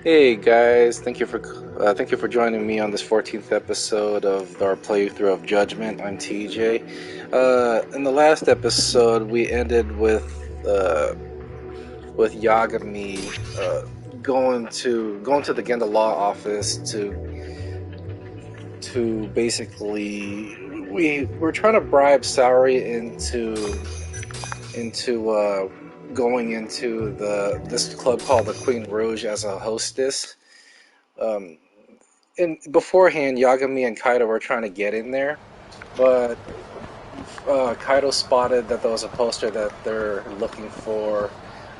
Hey guys, thank you for joining me on this 14th episode of our playthrough of Judgment. I'm TJ. In the last episode, we ended with Yagami going to the Genda law office to basically we're trying to bribe Saori into going into this club called the Queen Rouge as a hostess. Um, and beforehand, Yagami and Kaido were trying to get in there, but Kaido spotted that there was a poster that they're looking for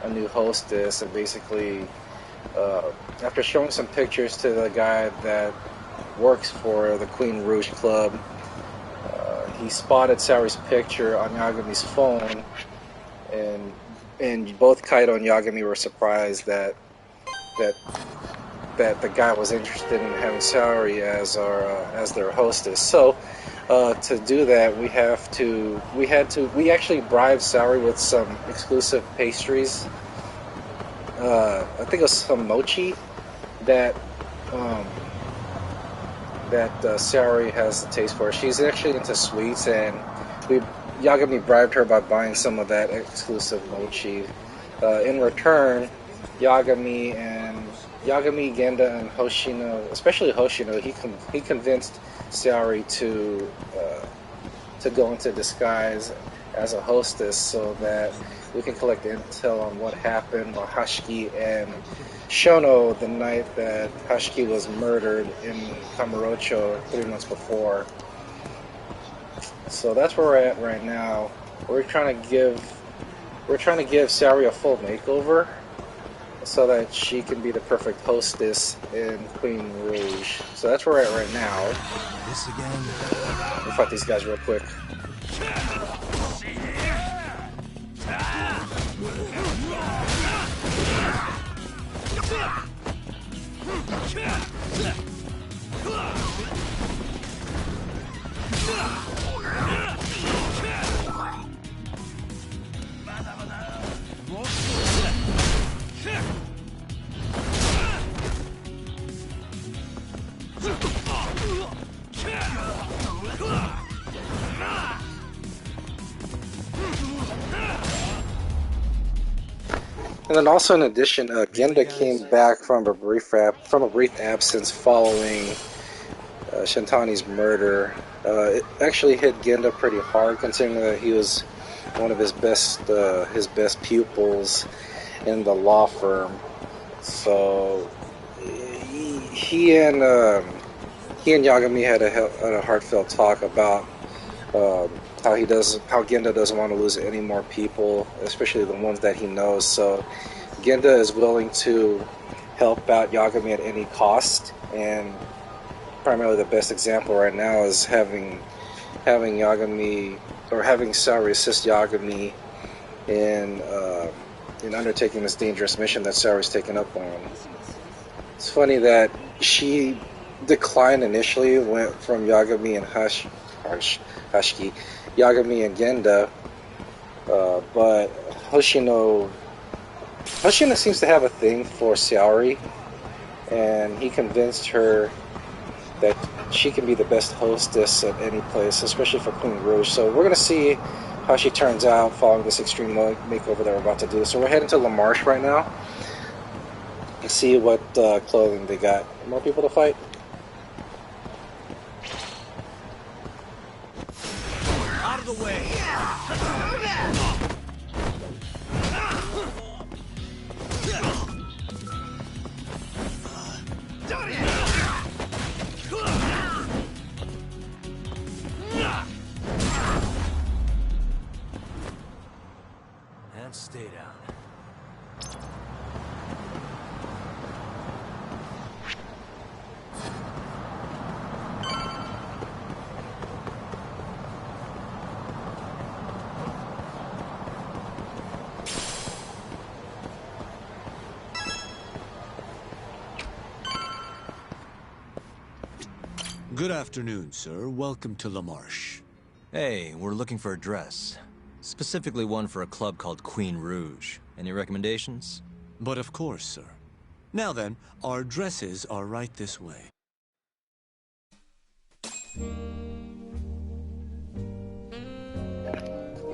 a new hostess, and basically, after showing some pictures to the guy that works for the Queen Rouge Club, he spotted Saori's picture on Yagami's phone, and both Kaido and Yagami were surprised that the guy was interested in having Saori as their hostess. So to do that, we actually bribed Saori with some exclusive pastries. I think it was some mochi that Saori has the taste for. She's actually into sweets, and Yagami bribed her by buying some of that exclusive mochi. In return, Yagami, Genda, and Hoshino, especially Hoshino, he convinced Saori to go into disguise as a hostess so that we can collect intel on what happened with Hashiki and Shono the night that Hashiki was murdered in Kamurocho 3 months before. So that's where we're at right now. We're trying to give Saori a full makeover so that she can be the perfect hostess in Queen Rouge. So that's where we're at right now. This again. We'll fight these guys real quick. And then also in addition, Genda came back from a brief absence following Shintani's murder. It actually hit Genda pretty hard, considering that he was one of his best pupils in the law firm. So he and Yagami had a heartfelt talk about how Genda doesn't want to lose any more people, especially the ones that he knows. So Genda is willing to help out Yagami at any cost, and primarily the best example right now is having Yagami, or having Saori assist Yagami in undertaking this dangerous mission that Saori's taken up on. It's funny that she declined initially, went from Yagami and Hashiki, Yagami and Genda, but Hoshino seems to have a thing for Saori, and he convinced her that she can be the best hostess at any place, especially for Queen Rouge. So we're going to see how she turns out following this extreme makeover that we're about to do. So we're heading to La Marche right now and see what clothing they got. More people to fight? Out of the way. And stay down. Good afternoon, sir. Welcome to La Marche. Hey, we're looking for a dress. Specifically one for a club called Queen Rouge. Any recommendations? But of course, sir. Now then, our dresses are right this way.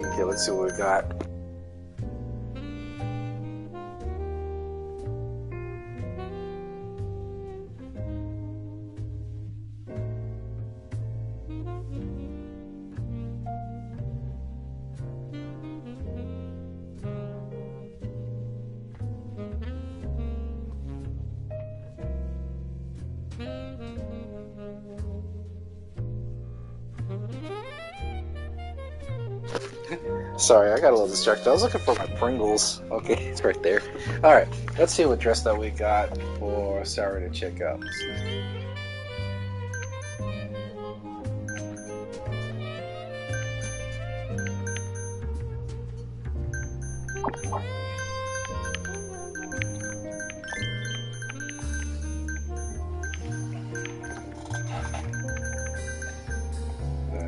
Okay, let's see what we got. Sorry, I got a little distracted. I was looking for my Pringles. Okay, it's right there. Alright, let's see what dress that we got for Saori to check out.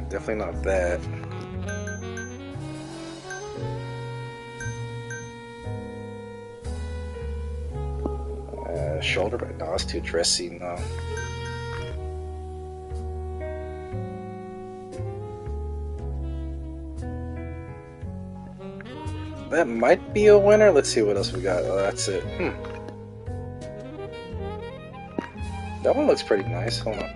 Definitely not that. Shoulder, but no, it's too dressy. No. That might be a winner. Let's see what else we got. Oh, that's it. That one looks pretty nice. Hold on.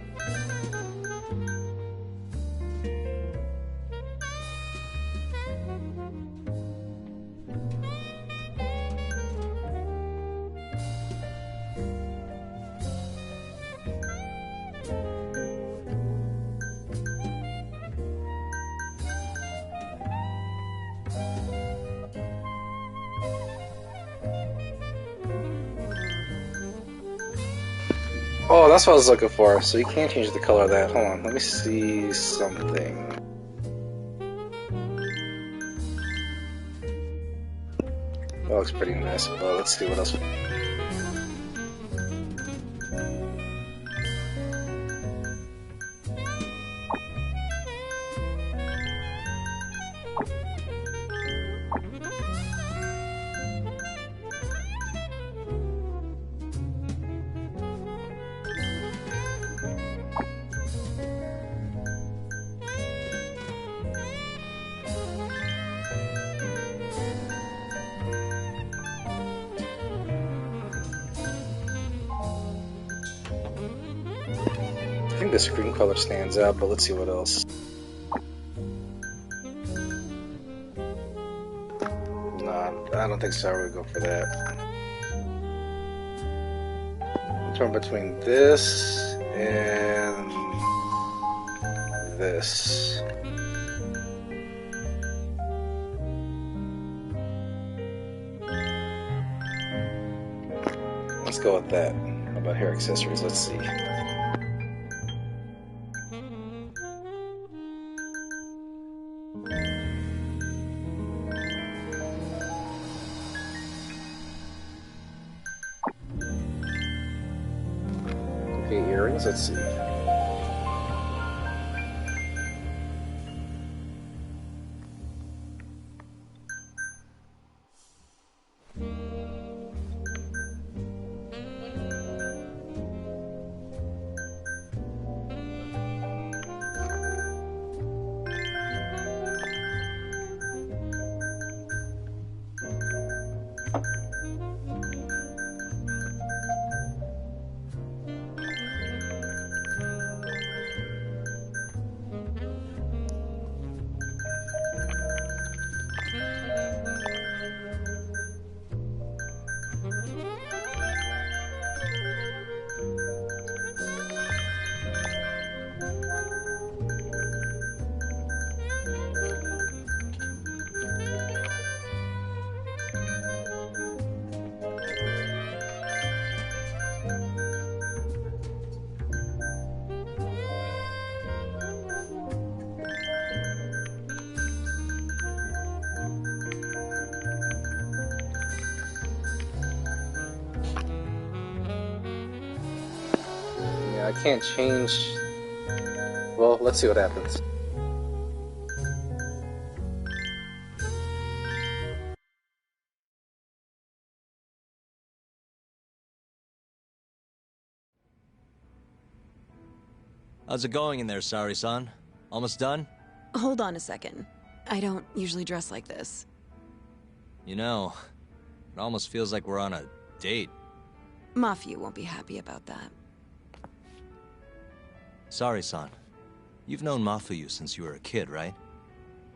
Oh, that's what I was looking for. So you can't change the color of that. Hold on, let me see something. That looks pretty nice, but let's see what else. I think the screen color stands out, but let's see what else. Nah, I don't think Saori would go for that. I'm torn between this and this. Let's go with that. How about hair accessories? Let's see. Okay, earrings. Let's see. I can't change. Well, let's see what happens. How's it going in there, Saori-san? Almost done? Hold on a second. I don't usually dress like this. You know, it almost feels like we're on a date. Mafia won't be happy about that. Saori-san, you've known Mafuyu since you were a kid, right?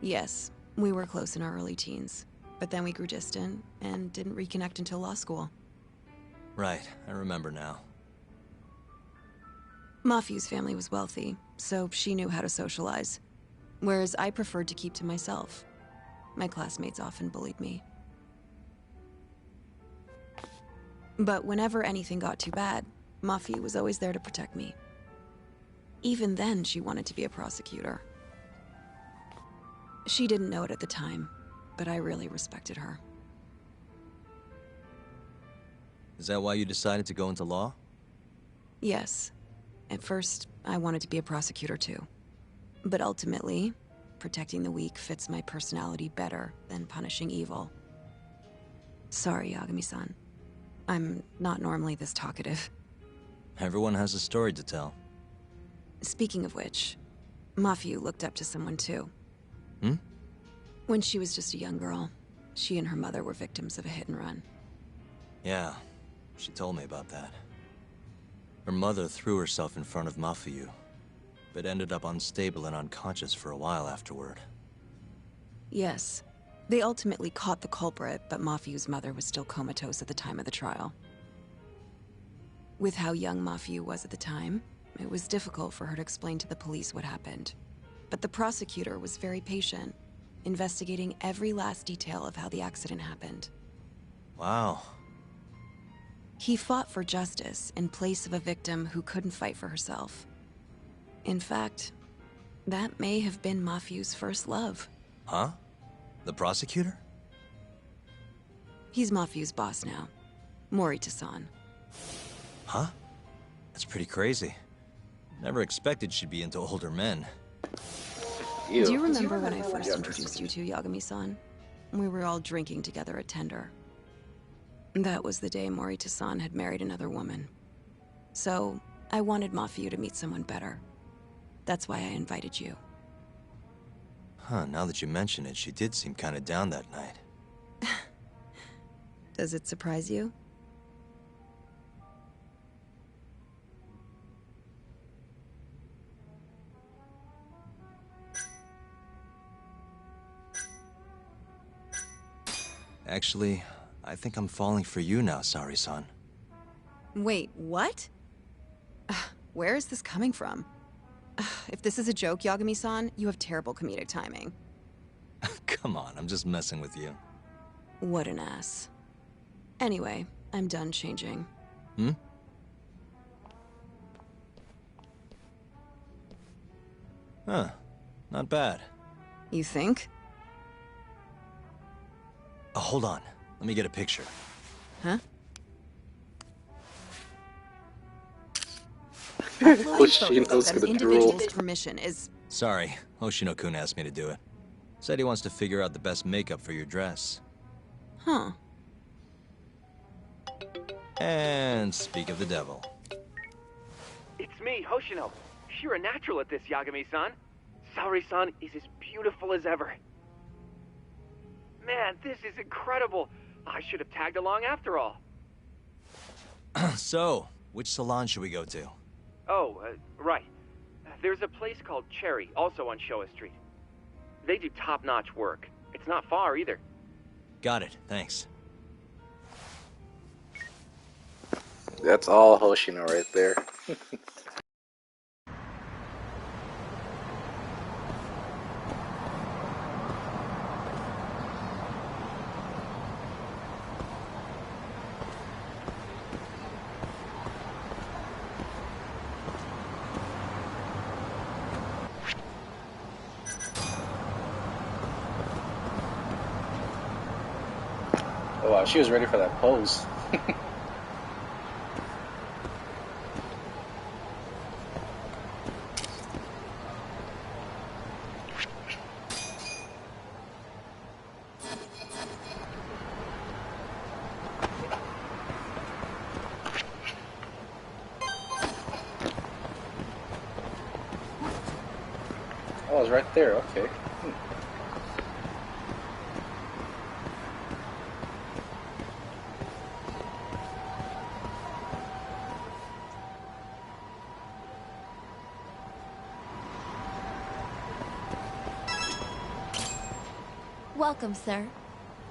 Yes, we were close in our early teens. But then we grew distant and didn't reconnect until law school. Right, I remember now. Mafuyu's family was wealthy, so she knew how to socialize. Whereas I preferred to keep to myself. My classmates often bullied me. But whenever anything got too bad, Mafuyu was always there to protect me. Even then, she wanted to be a prosecutor. She didn't know it at the time, but I really respected her. Is that why you decided to go into law? Yes. At first, I wanted to be a prosecutor too. But ultimately, protecting the weak fits my personality better than punishing evil. Sorry, Yagami-san. I'm not normally this talkative. Everyone has a story to tell. Speaking of which, Mafuyu looked up to someone too. Hmm? When she was just a young girl, she and her mother were victims of a hit and run. Yeah, she told me about that. Her mother threw herself in front of Mafuyu, but ended up unstable and unconscious for a while afterward. Yes. They ultimately caught the culprit, but Mafuyu's mother was still comatose at the time of the trial. With how young Mafuyu was at the time, it was difficult for her to explain to the police what happened. But the prosecutor was very patient, investigating every last detail of how the accident happened. Wow. He fought for justice in place of a victim who couldn't fight for herself. In fact, that may have been Mafuyu's first love. Huh? The prosecutor? He's Mafuyu's boss now. Morita-san. Huh? That's pretty crazy. Never expected she'd be into older men. Ew. Do you remember when I first introduced you to Yagami-san? We were all drinking together at Tender. That was the day Morita-san had married another woman. So, I wanted Mafuyu to meet someone better. That's why I invited you. Huh, now that you mention it, she did seem kinda down that night. Does it surprise you? Actually, I think I'm falling for you now, Saori-san. Wait, what? Where is this coming from? If this is a joke, Yagami-san, you have terrible comedic timing. Come on, I'm just messing with you. What an ass. Anyway, I'm done changing. Hmm? Huh. Not bad. You think? Hold on. Let me get a picture. Huh? Hoshino's That an gonna drool. individual's permission is... Sorry, Hoshino-kun asked me to do it. Said he wants to figure out the best makeup for your dress. Huh. And speak of the devil. It's me, Hoshino. You're a natural at this, Yagami-san. Saori-san is as beautiful as ever. Man, this is incredible. I should have tagged along after all. So, which salon should we go to? Oh, right. There's a place called Cherry, also on Showa Street. They do top-notch work. It's not far, either. Got it, thanks. That's all Hoshino right there. Oh wow, she was ready for that pose. Oh, it's right there. Okay. Welcome, sir.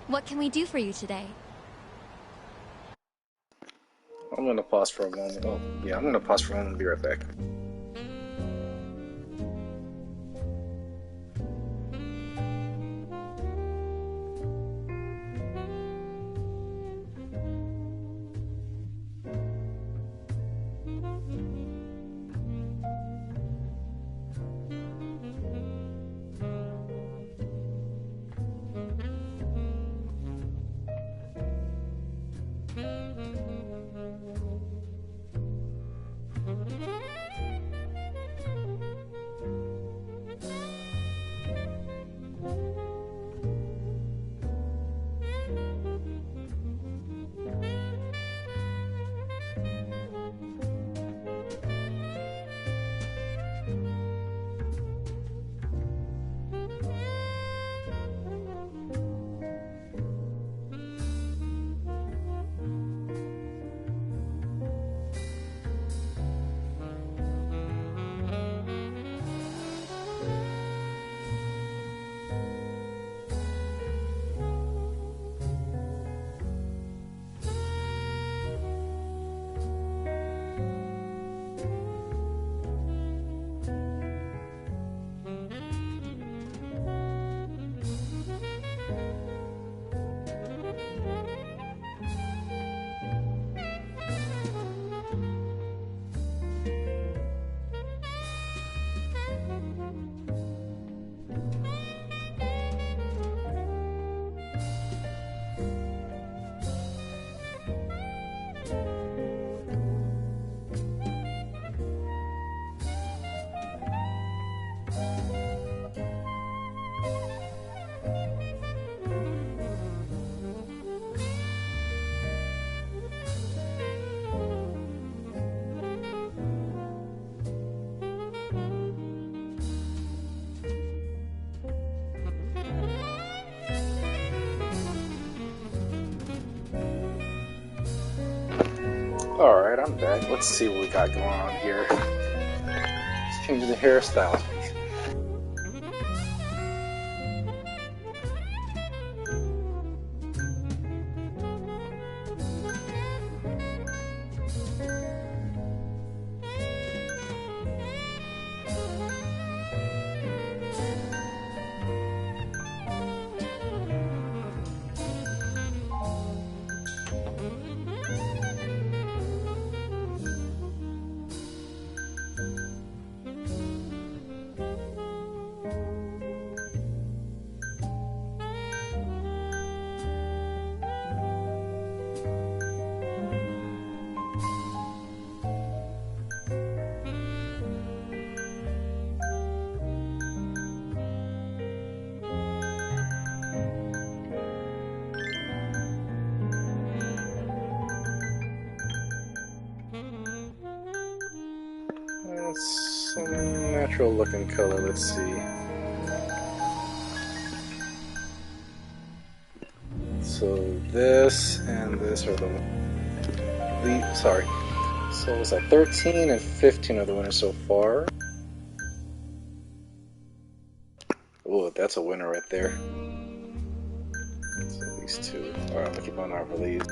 What can we do for you today? I'm gonna pause for a moment. Oh, yeah, I'm gonna pause for a moment and be right back. Alright, I'm back. Let's see what we got going on here. Let's change the hairstyle. Some natural looking color, let's see. So this and this are sorry. So it's like 13 and 15 are the winners so far. Oh, that's a winner right there. So these two. Alright, we'll keep on our release.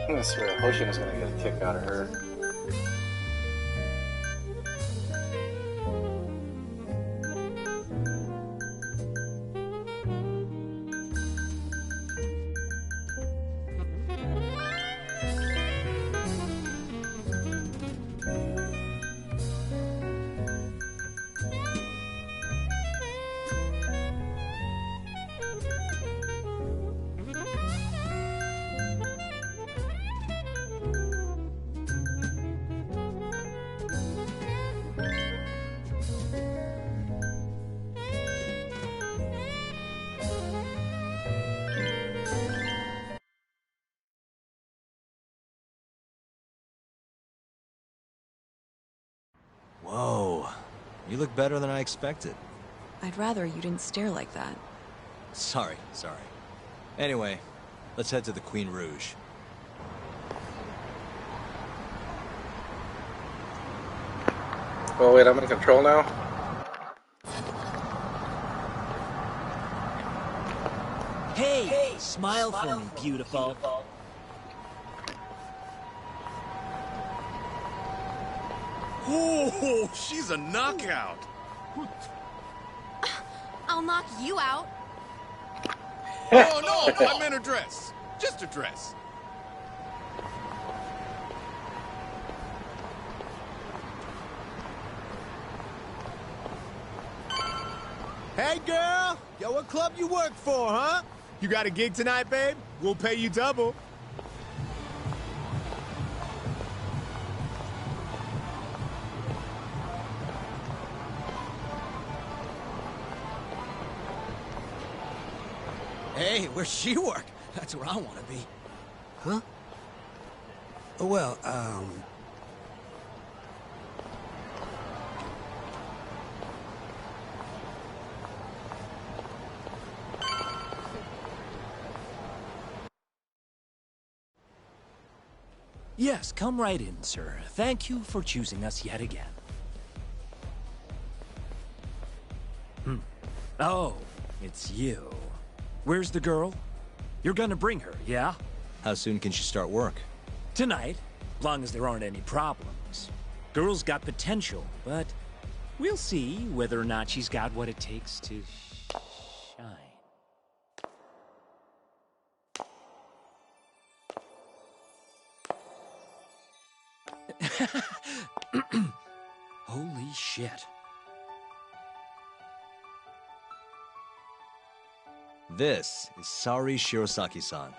I swear, Hoshin is gonna get a kick out of her. Whoa, you look better than I expected. I'd rather you didn't stare like that. Sorry. Anyway, let's head to the Queen Rouge. Oh wait, I'm in control now? Hey, smile for me, beautiful. Oh, she's a knockout. I'll knock you out. Oh, no, I meant a dress. Just a dress. Hey, girl! Yo, what club you work for, huh? You got a gig tonight, babe? We'll pay you double. Hey, where's she work? That's where I want to be. Huh? Well, Yes, come right in, sir. Thank you for choosing us yet again. Oh, it's you. Where's the girl? You're gonna bring her, yeah? How soon can she start work? Tonight, long as there aren't any problems. Girl's got potential, but we'll see whether or not she's got what it takes to shine. Holy shit. This is Saori Shirosaki-san.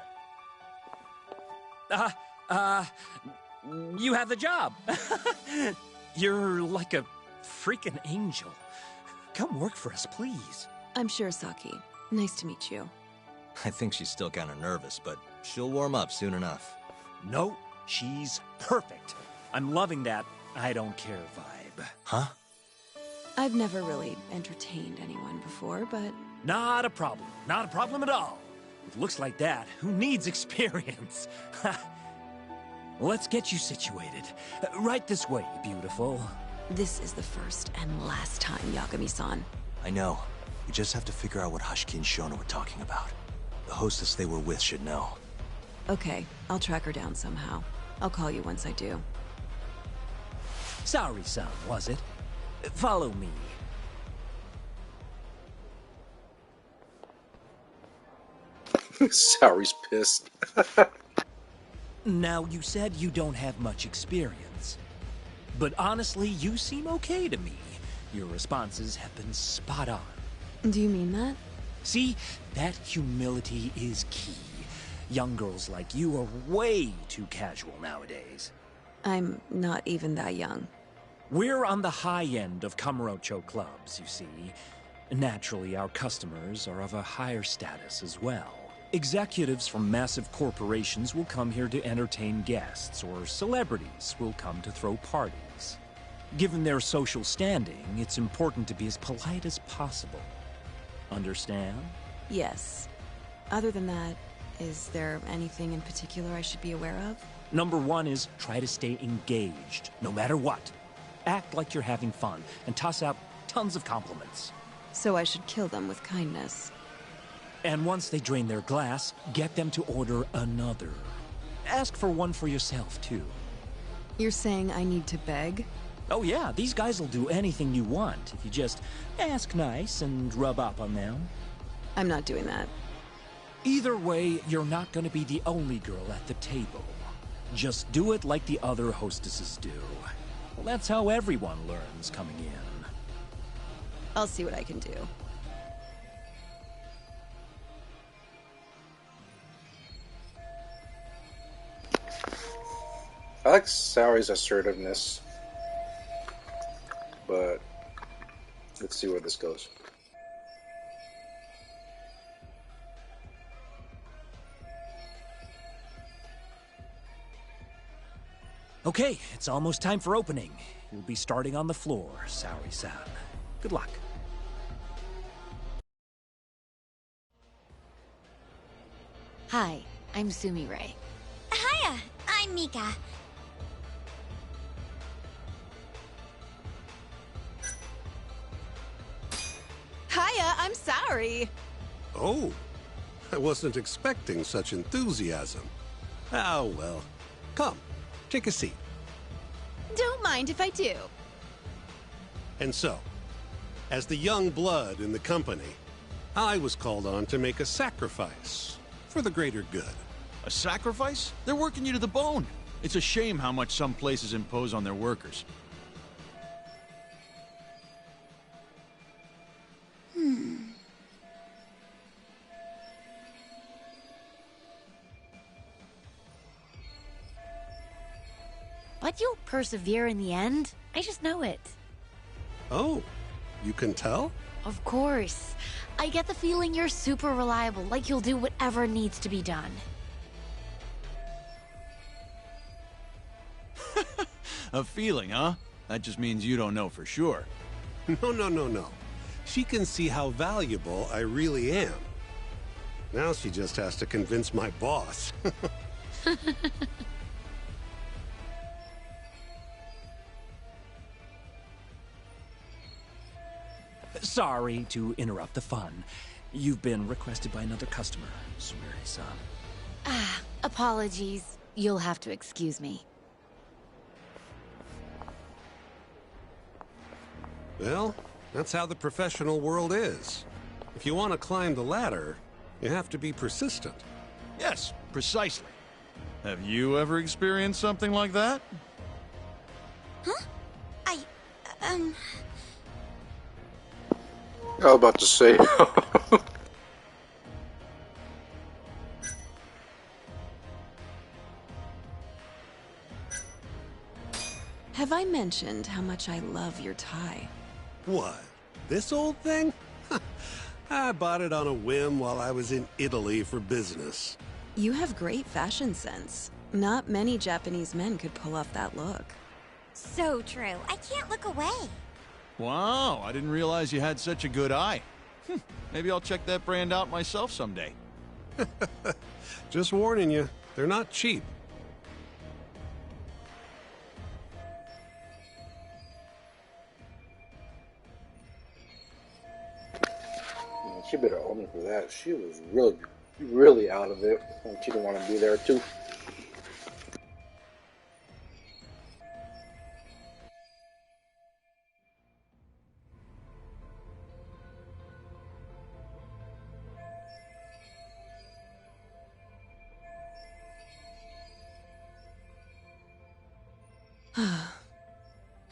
You have the job. You're like a freaking angel. Come work for us, please. I'm Shirosaki. Nice to meet you. I think she's still kind of nervous, but she'll warm up soon enough. No, she's perfect. I'm loving that I don't care vibe. Huh? I've never really entertained anyone before, but... Not a problem. Not a problem at all. With looks like that, who needs experience? Let's get you situated. Right this way, beautiful. This is the first and last time, Yagami-san. I know. We just have to figure out what Hashiki and Shona were talking about. The hostess they were with should know. Okay, I'll track her down somehow. I'll call you once I do. Sorry-san, was it? Follow me. Saori's pissed. Now, you said you don't have much experience. But honestly, you seem okay to me. Your responses have been spot on. Do you mean that? See, that humility is key. Young girls like you are way too casual nowadays. I'm not even that young. We're on the high end of Kamurocho clubs, you see. Naturally, our customers are of a higher status as well. Executives from massive corporations will come here to entertain guests, or celebrities will come to throw parties. Given their social standing, it's important to be as polite as possible. Understand? Yes. Other than that, is there anything in particular I should be aware of? Number one is try to stay engaged, no matter what. Act like you're having fun, and toss out tons of compliments. So I should kill them with kindness. And once they drain their glass, get them to order another. ask for one for yourself, too. You're saying I need to beg? Oh yeah, these guys will do anything you want if you just ask nice and rub up on them. I'm not doing that. Either way, you're not gonna be the only girl at the table. Just do it like the other hostesses do. Well, that's how everyone learns coming in. I'll see what I can do. I like Saori's assertiveness, but let's see where this goes. Okay, it's almost time for opening. You'll be starting on the floor, Saori-san. Good luck. Hi, I'm Sumire. Hiya, I'm Mika. Hiya, I'm Saori. Oh, I wasn't expecting such enthusiasm. Oh, well. Come, take a seat. Don't mind if I do. And so, as the young blood in the company, I was called on to make a sacrifice for the greater good. A sacrifice? They're working you to the bone. It's a shame how much some places impose on their workers. But you'll persevere in the end. I just know it. Oh, you can tell? Of course. I get the feeling you're super reliable, like you'll do whatever needs to be done. A feeling, huh? That just means you don't know for sure. No. She can see how valuable I really am. Now she just has to convince my boss. Sorry to interrupt the fun. You've been requested by another customer, Sumire-san. Apologies. You'll have to excuse me. Well, that's how the professional world is. If you want to climb the ladder, you have to be persistent. Yes, precisely. Have you ever experienced something like that? Huh? I was about to say. Have I mentioned how much I love your tie? What? This old thing? I bought it on a whim while I was in Italy for business. You have great fashion sense. Not many Japanese men could pull off that look. So true. I can't look away. Wow, I didn't realize you had such a good eye. Maybe I'll check that brand out myself someday. Just warning you, they're not cheap. She better own me for that. She was really out of it. And she didn't want to be there too.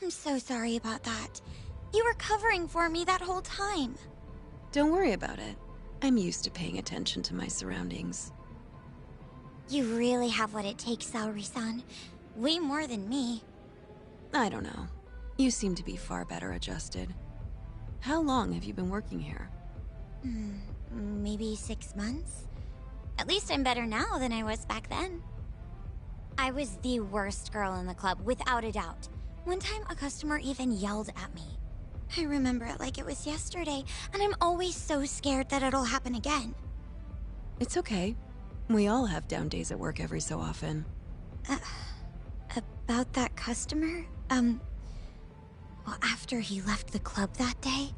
I'm so sorry about that. You were covering for me that whole time. Don't worry about it. I'm used to paying attention to my surroundings. You really have what it takes, Saori-san. Way more than me. I don't know. You seem to be far better adjusted. How long have you been working here? Maybe 6 months? At least I'm better now than I was back then. I was the worst girl in the club, without a doubt. One time, a customer even yelled at me. I remember it like it was yesterday, and I'm always so scared that it'll happen again. It's okay. We all have down days at work every so often. About that customer? Well, after he left the club that day,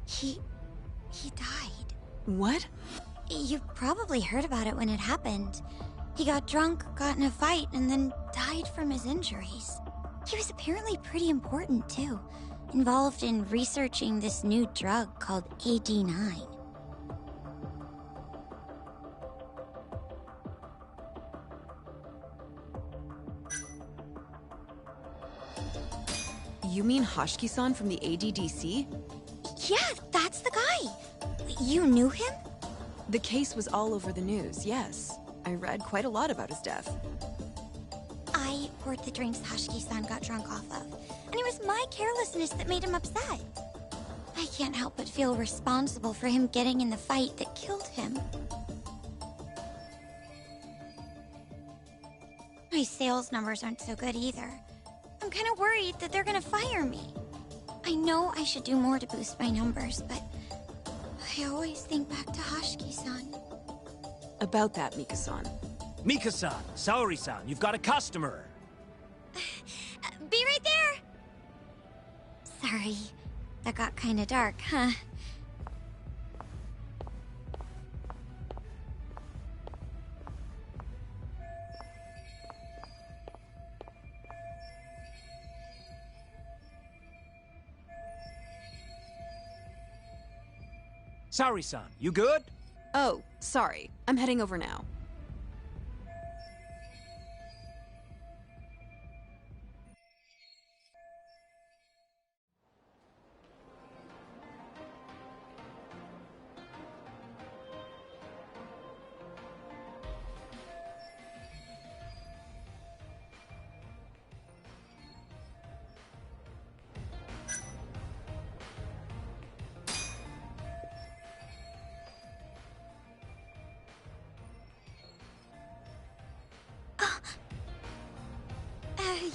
he died. What? You probably heard about it when it happened. He got drunk, got in a fight, and then died from his injuries. He was apparently pretty important, too. Involved in researching this new drug called AD9. You mean Hashiki-san from the ADDC? Yeah, that's the guy. You knew him? The case was all over the news, yes. I read quite a lot about his death. I poured the drinks Hashiki-san got drunk off of, and it was my carelessness that made him upset. I can't help but feel responsible for him getting in the fight that killed him. My sales numbers aren't so good either. I'm kind of worried that they're gonna fire me. I know I should do more to boost my numbers, but I always think back to Hashiki-san. About that, Mika-san. Mika-san, Saori-san, you've got a customer. Be right there! Sorry, that got kinda dark, huh? Saori-san, you good? Oh, sorry. I'm heading over now.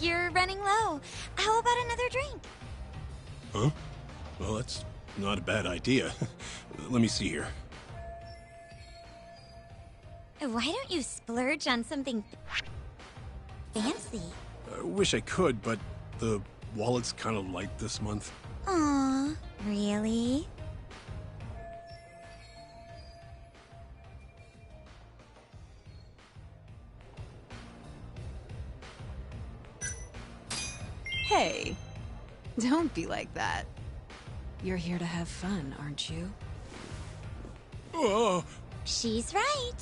You're running low. How about another drink? Huh? Well, that's not a bad idea. Let me see here. Why don't you splurge on something fancy? I wish I could, but the wallet's kind of light this month. Aw, really? Hey, don't be like that. You're here to have fun, aren't you? Oh. She's right.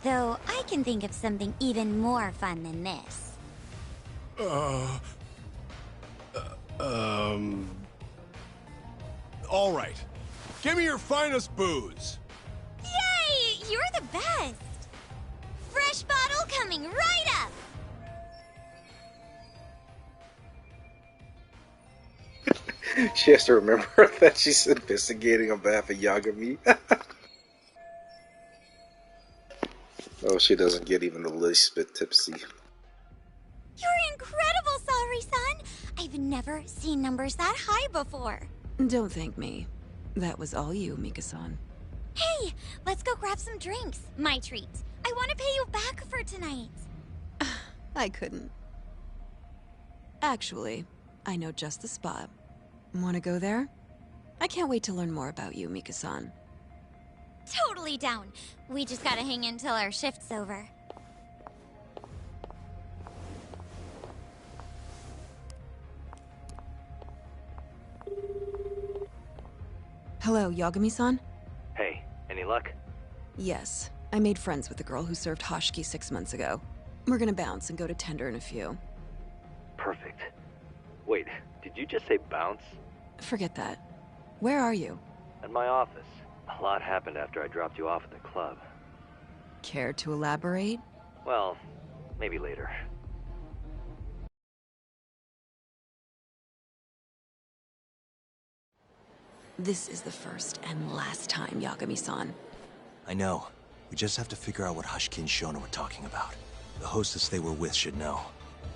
Though I can think of something even more fun than this. All right. Give me your finest booze. Yay! You're the best! Fresh bottle coming right up! She has to remember that she's investigating on behalf of Yagami. Oh, she doesn't get even the least bit tipsy. You're incredible, Saori-san! I've never seen numbers that high before. Don't thank me. That was all you, Mika-san. Hey, let's go grab some drinks. My treat. I want to pay you back for tonight. I couldn't. Actually, I know just the spot. Want to go there? I can't wait to learn more about you, Mika-san. Totally down. We just gotta hang in till our shift's over. Hello, Yagami-san? Hey, any luck? Yes. I made friends with the girl who served Hashiki 6 months ago. We're gonna bounce and go to Tender in a few. Perfect. Wait, did you just say bounce? Forget that. Where are you? At my office. A lot happened after I dropped you off at the club. Care to elaborate? Well, maybe later. This is the first and last time, Yagami-san. I know. We just have to figure out what Hashiki and Shona were talking about. The hostess they were with should know.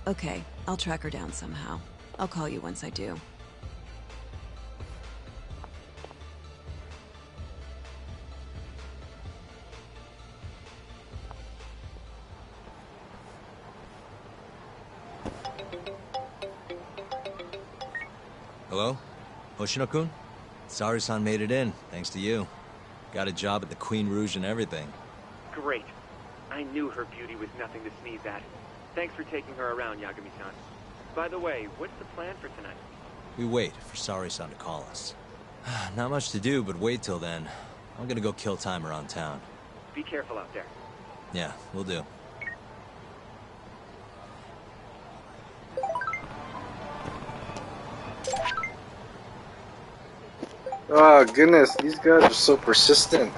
Okay, I'll track her down somehow. I'll call you once I do. Hello? Hoshino-kun? Saori-san made it in, thanks to you. Got a job at the Queen Rouge and everything. Great. I knew her beauty was nothing to sneeze at. Thanks for taking her around, Yagami-san. By the way, what's the plan for tonight? We wait for Saori-san to call us. Not much to do, but wait till then. I'm gonna go kill time around town. Be careful out there. Yeah, we'll do. Oh goodness, these guys are so persistent.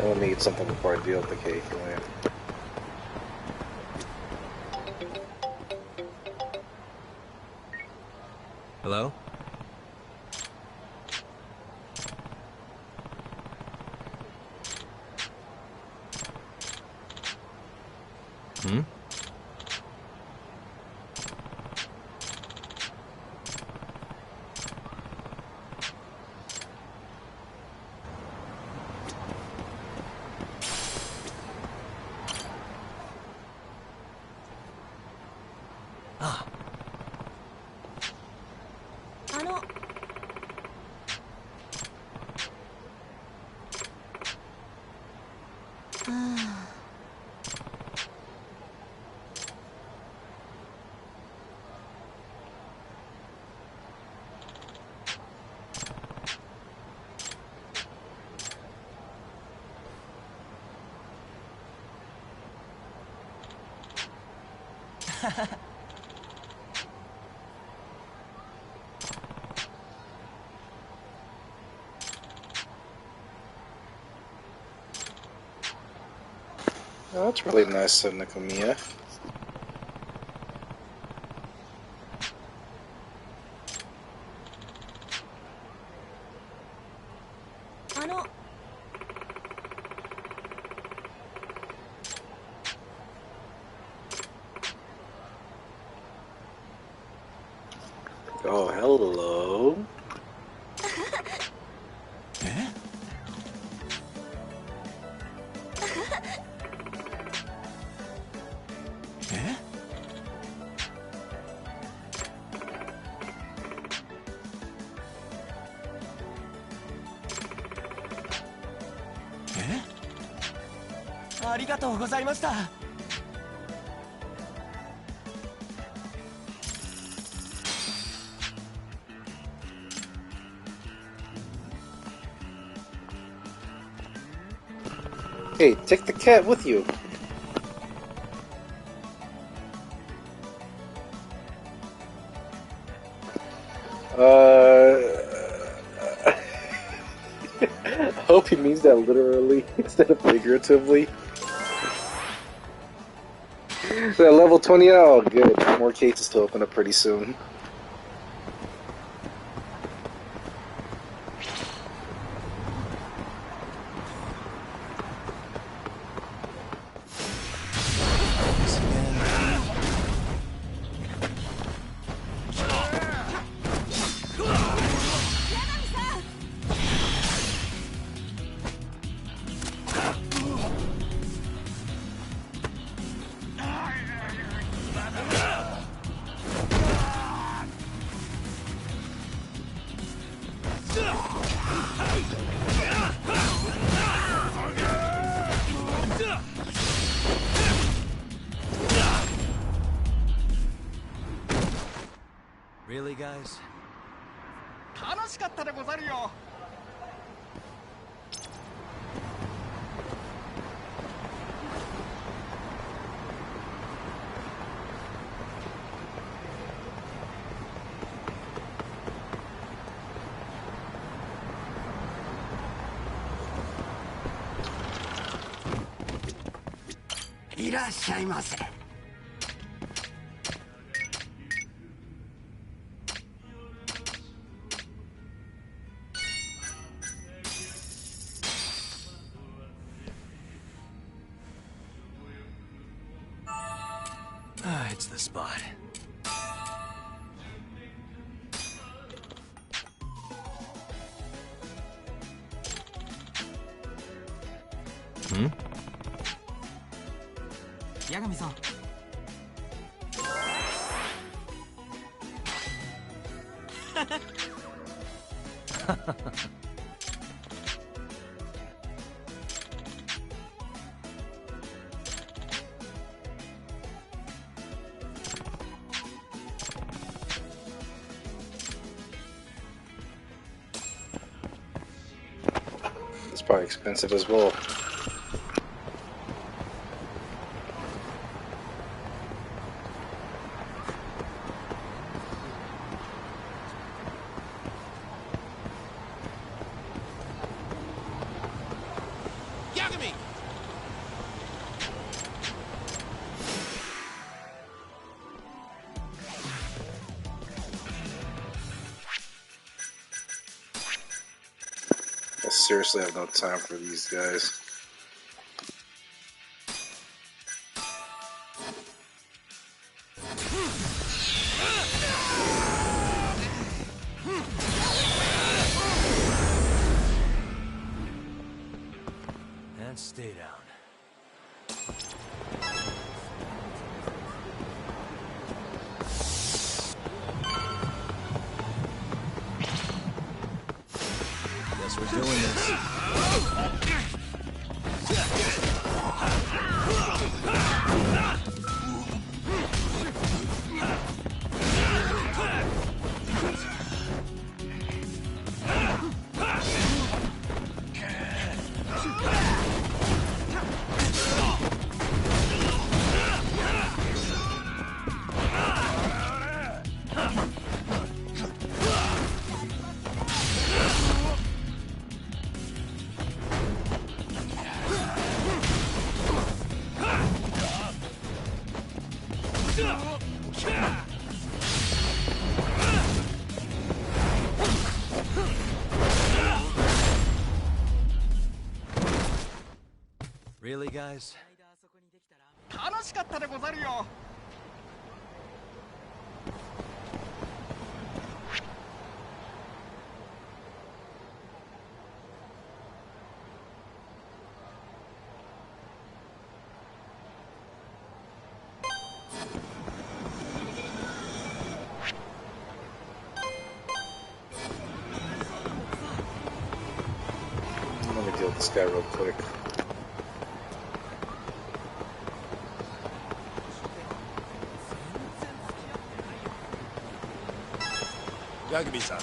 I'll need something before I deal with the cake. Anyway. Hello? Hmm? Ah. Oh, that's really nice of Nakomiya. Oh, hello. Hey, take the cat with you. I hope he means that literally instead of figuratively. That level 20, oh good. More cases to open up pretty soon. Really, guys? 楽しかったでござるよ。いらっしゃいませ。It's the spot. Hmm? Yagami-san. It's probably expensive as well. Yagami! I seriously have no time for these guys. And stay down. Guess we're doing this. Really, guys? 楽しかったでござるよ。Let me deal with this guy real quick. Yagami-san.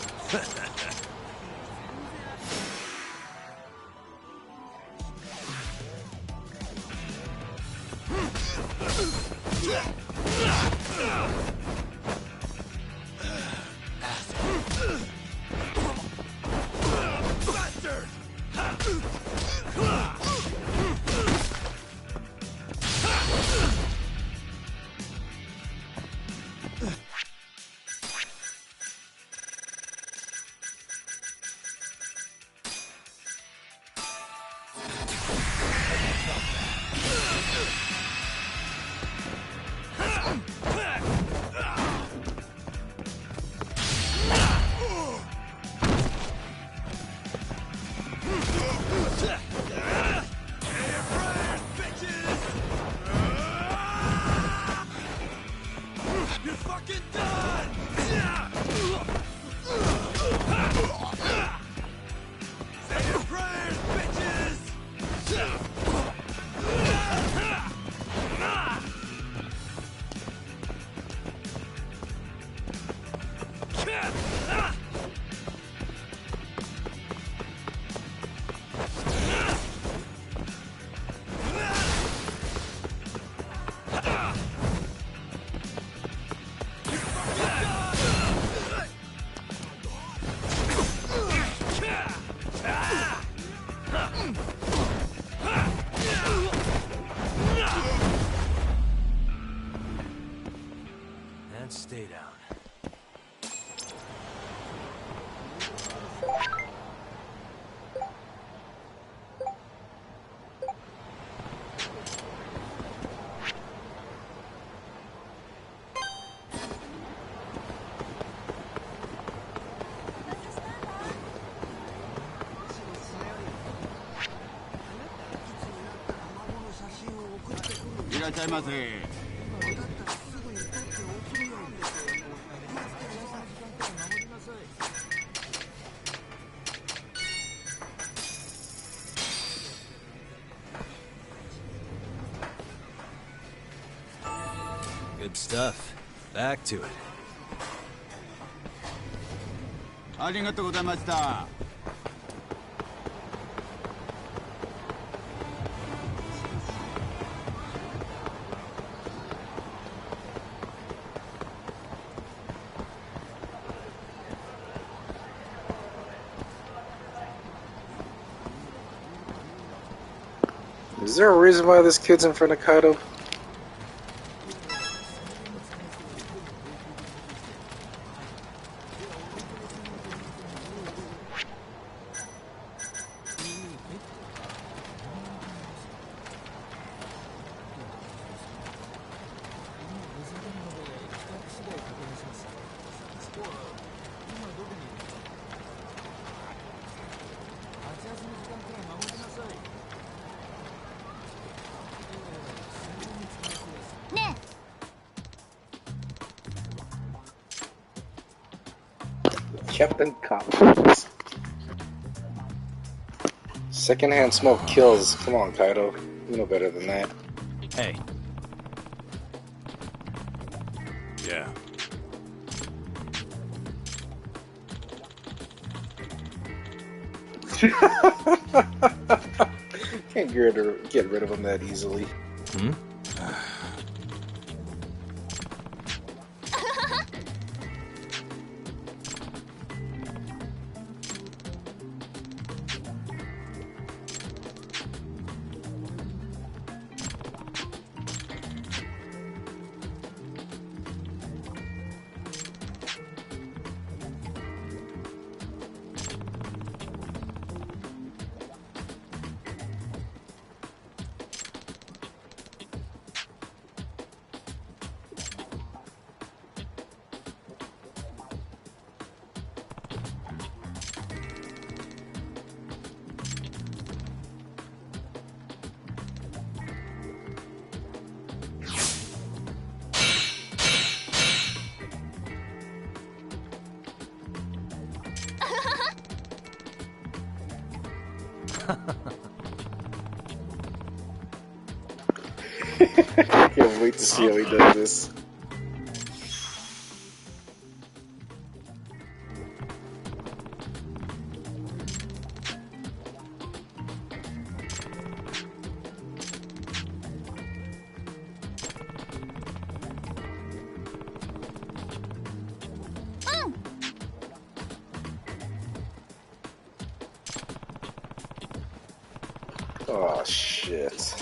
Good stuff. Back to it. ありがとうございました。Is there a reason why this kid's in front of Kaido? Captain Cops. Secondhand smoke kills. Come on, Kaido. You know better than that. Hey. Yeah. Can't get rid of him that easily. Hmm? Can't wait to see how he does this. Oh shit.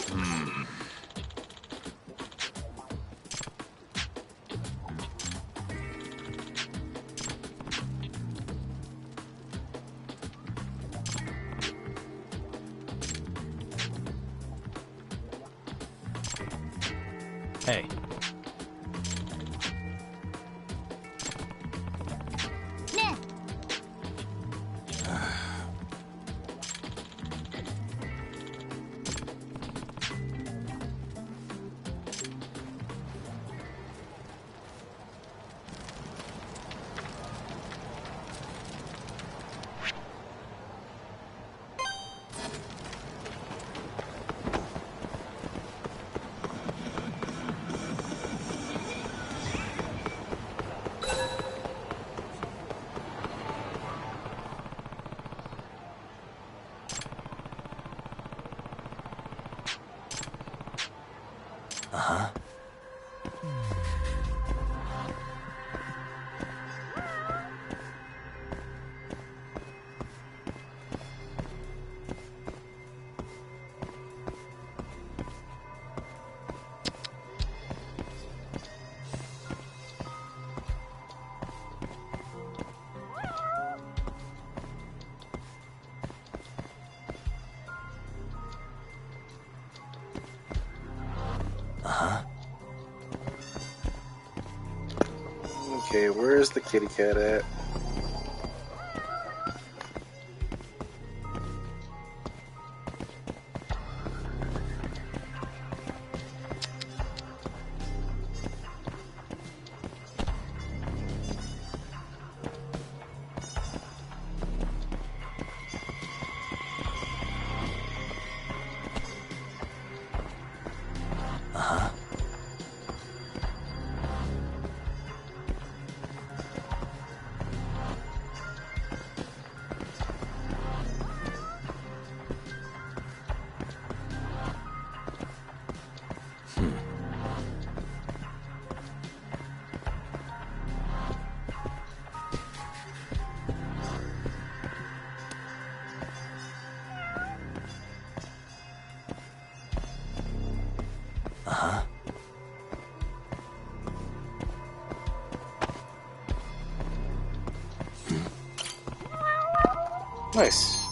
Hey. Uh-huh. Uh-huh. Okay, where's the kitty cat at? Nice.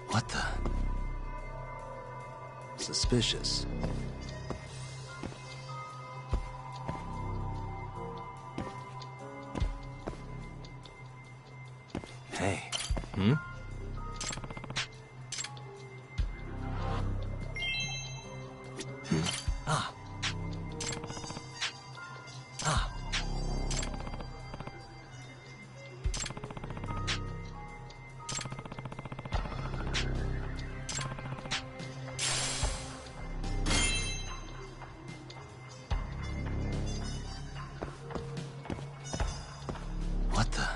What the? Suspicious. Hey. Hmm? Ah. Ah. What the?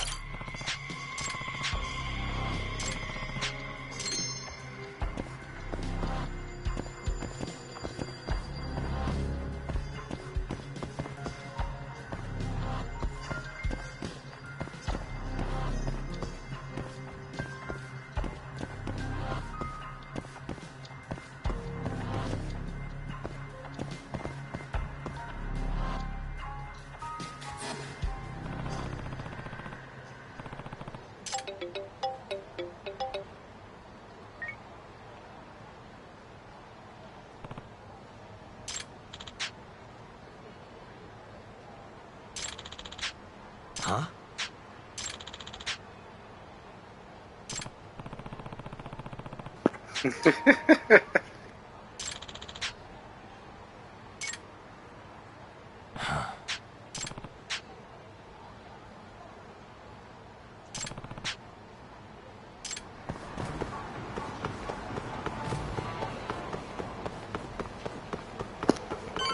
Huh?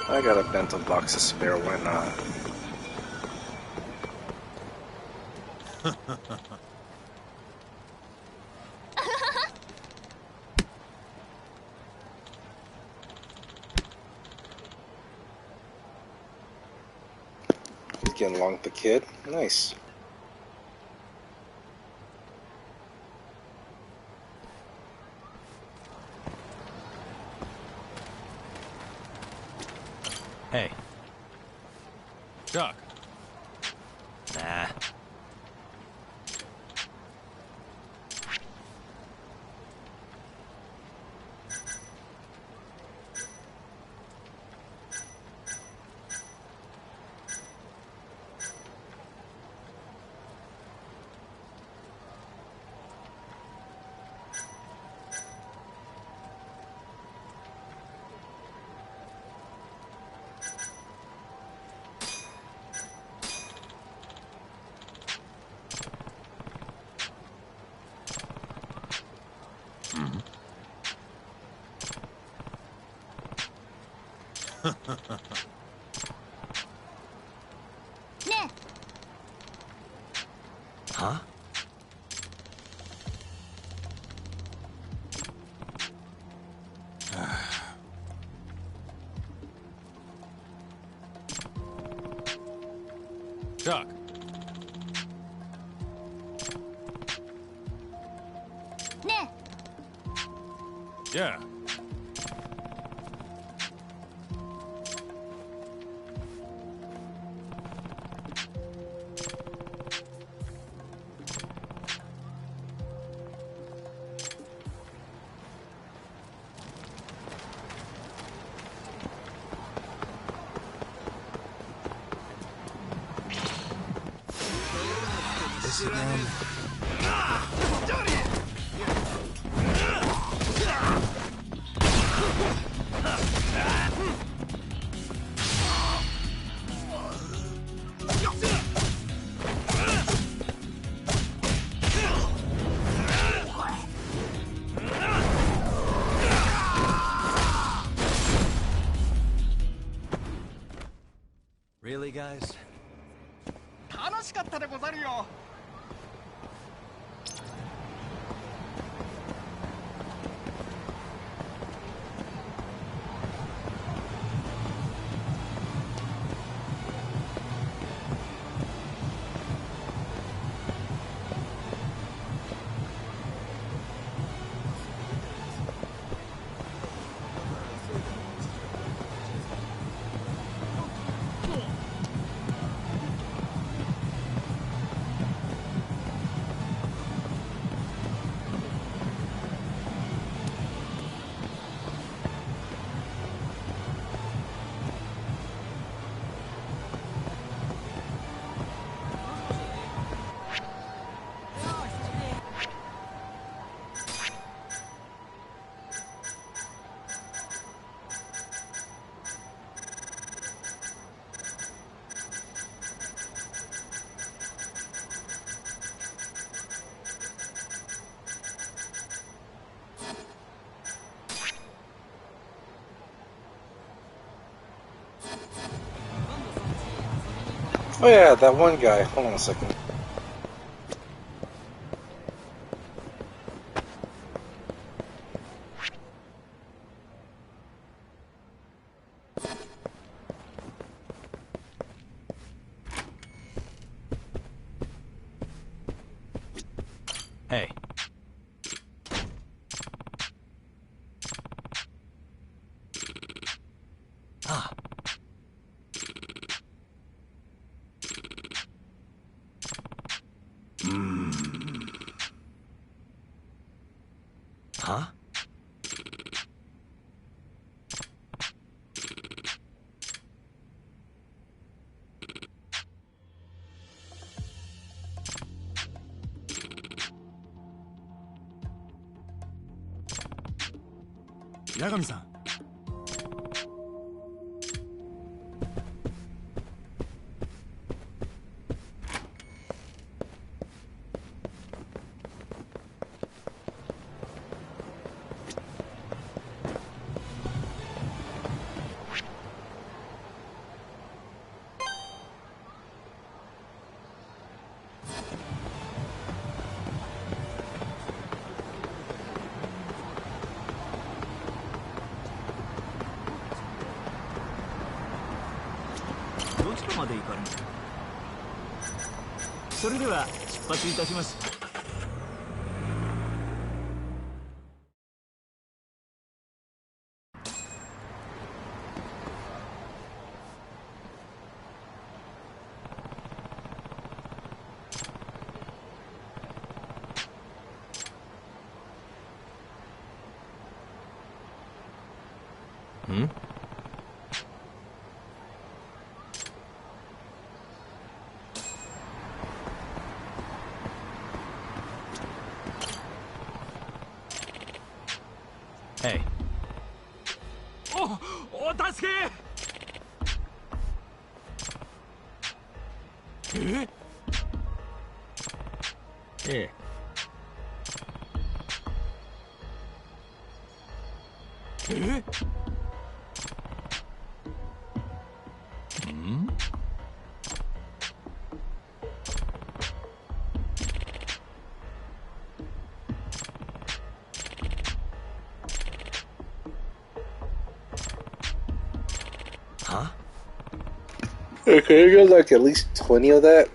I got a bento box to spare, why not? He's getting along with the kid. Nice. Hey. Chuck. Nah. Huh? Chuck. Yeah. This again? Really, guys? 楽しかったでござるよ。Oh yeah, that one guy. Hold on a second. Hey. Ah. Huh? Yagami-san. Hmm? Hey. Oh,助け！ええ。Hmm? Huh? Okay, you got like at least 20 of that?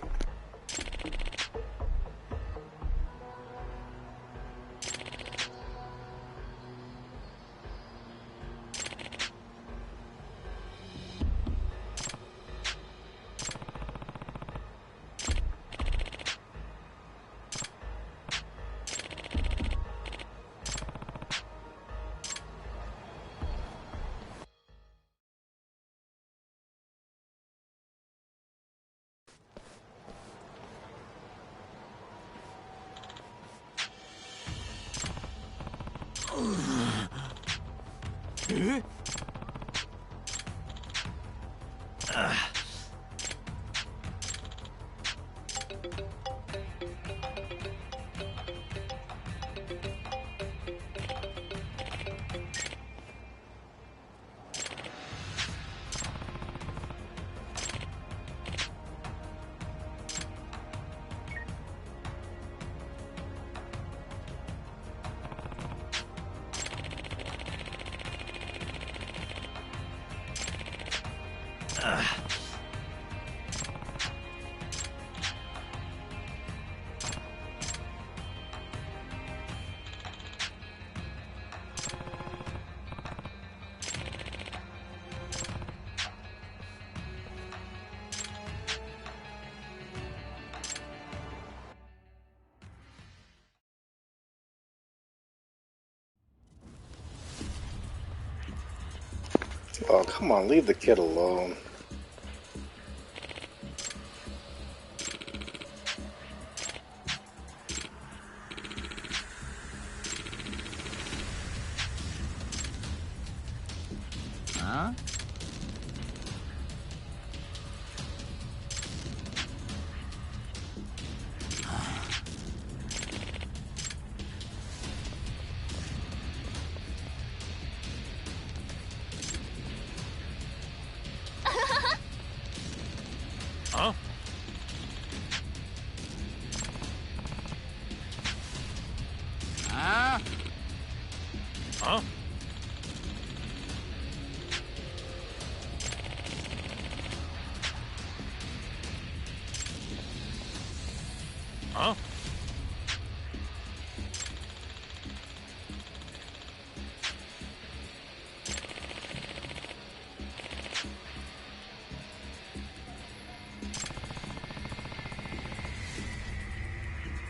Oh, come on, leave the kid alone. Huh? Huh? Huh?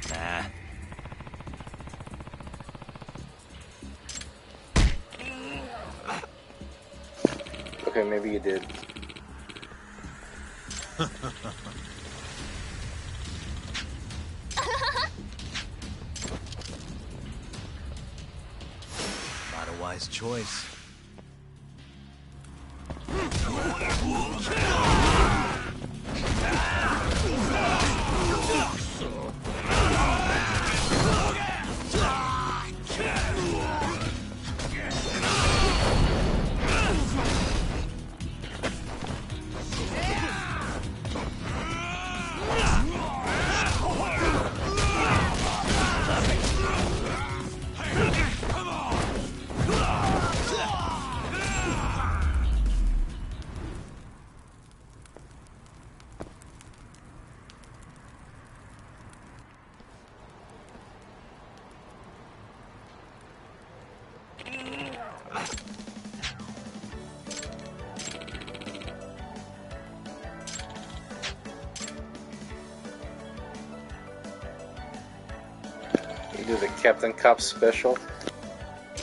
Nah. Okay, maybe you did. Not a wise choice. You do the Captain Cop special.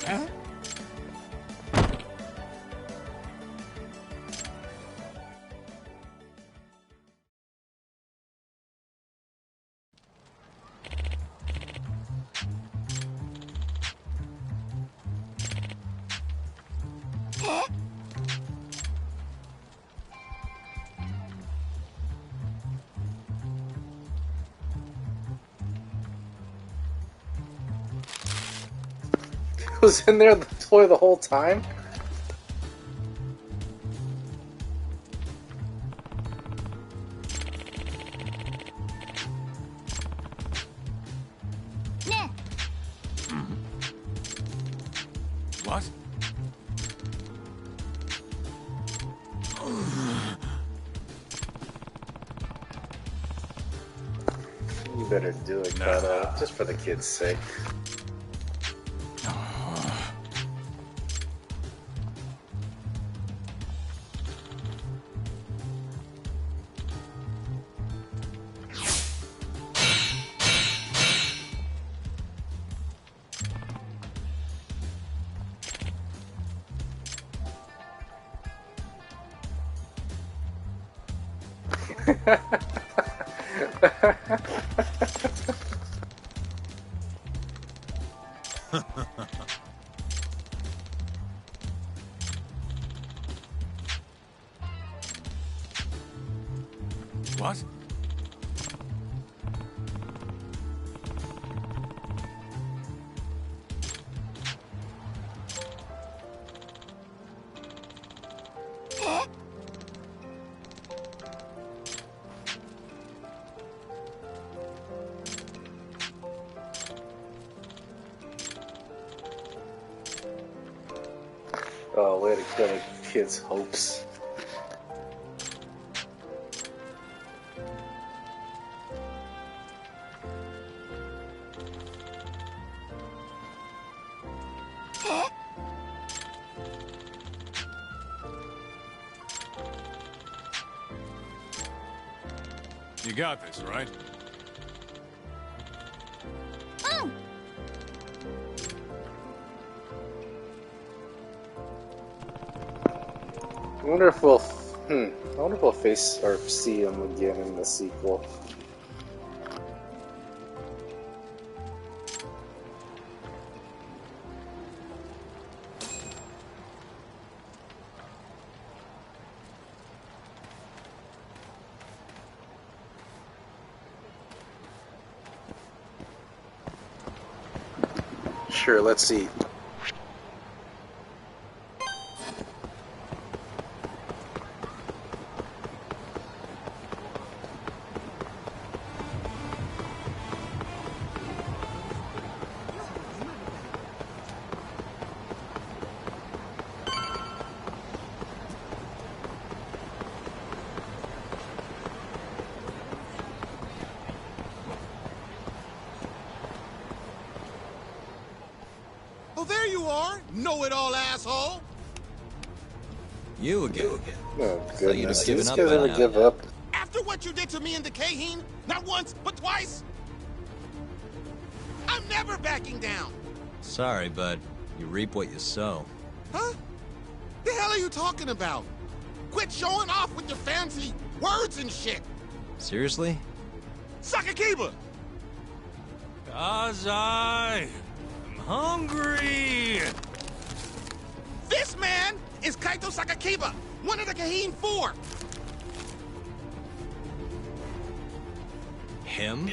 Huh? Was in there the toy the whole time? What? You better do it, Kato, just for the kids' sake. What? Oh, way to kill the kids' hopes. You got this, right? I wonder if we'll, I wonder if we'll face or see him again in the sequel. Sure, let's see. Oh, there you are, know-it-all asshole. You again. Oh Thought you'd have goodness, given these up guys by ever now. give up? After what you did to me in the Kaheen, not once, but twice, I'm never backing down. Sorry, but you reap what you sow. Huh? The hell are you talking about? Quit showing off with your fancy words and shit. Seriously? Sakakiba! Kazai! I'm hungry! This man is Kaito Sakakiba, one of the Kaheen 4. Him?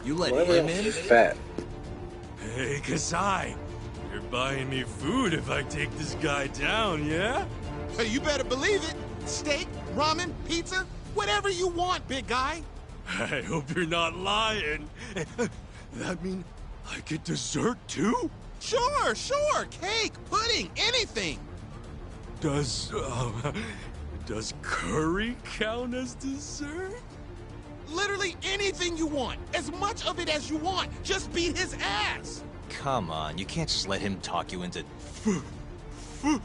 You let Whatever, him in? fat. Hey, Kazai! You're buying me food if I take this guy down, yeah? Hey, you better believe it. Steak, ramen, pizza, whatever you want, big guy. I hope you're not lying. That mean I get dessert too? Sure, sure. Cake, pudding, anything. Does curry count as dessert? Literally anything you want. As much of it as you want. Just beat his ass. Come on, you can't just let him talk you into... Food!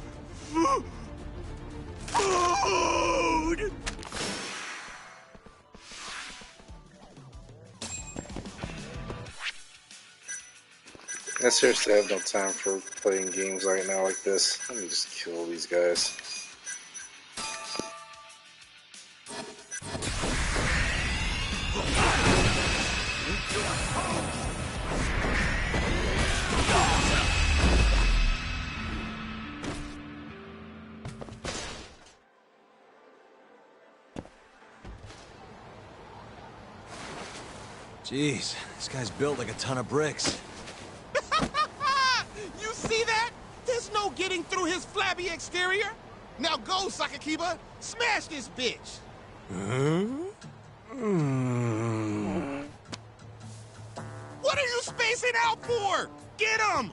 I seriously have no time for playing games right now like this. Let me just kill these guys. Jeez, this guy's built like a ton of bricks. You see that? There's no getting through his flabby exterior. Now go, Sakakiba. Smash this bitch. What are you spacing out for? Get him!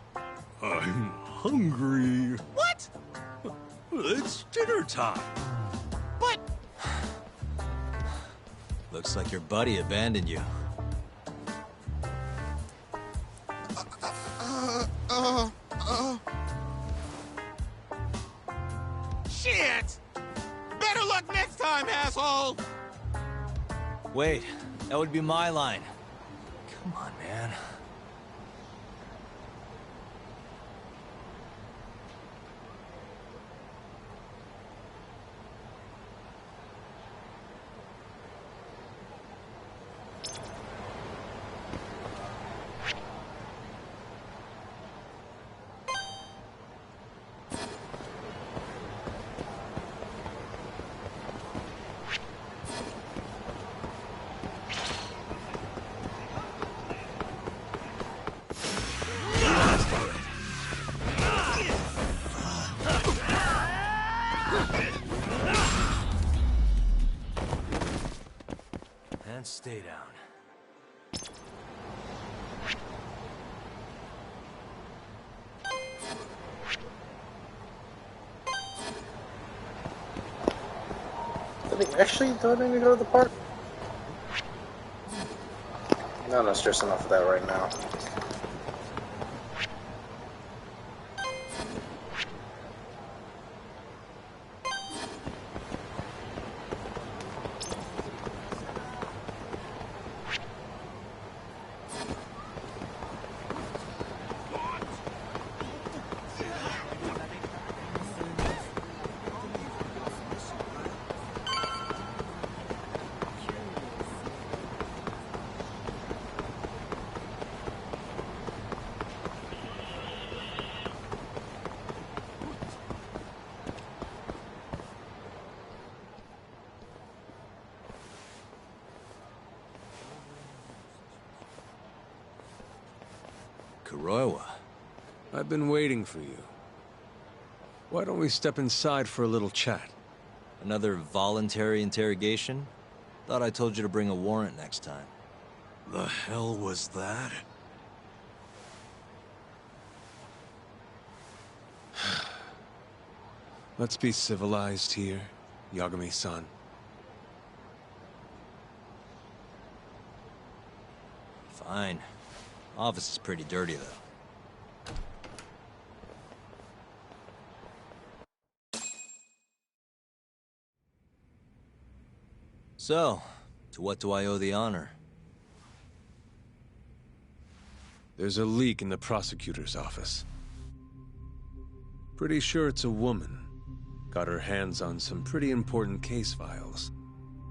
I'm hungry. What? It's dinner time. But... Looks like your buddy abandoned you. Shit! Better luck next time, asshole! Wait, that would be my line. Come on, man. And stay down. Are they actually don't need to go to the park? No, I'm not stressing enough of that right now. Kuroiwa. I've been waiting for you. Why don't we step inside for a little chat? Another voluntary interrogation? Thought I told you to bring a warrant next time. The hell was that? Let's be civilized here, Yagami-san. Fine. Office is pretty dirty, though. So, to what do I owe the honor? There's a leak in the prosecutor's office. Pretty sure it's a woman. Got her hands on some pretty important case files.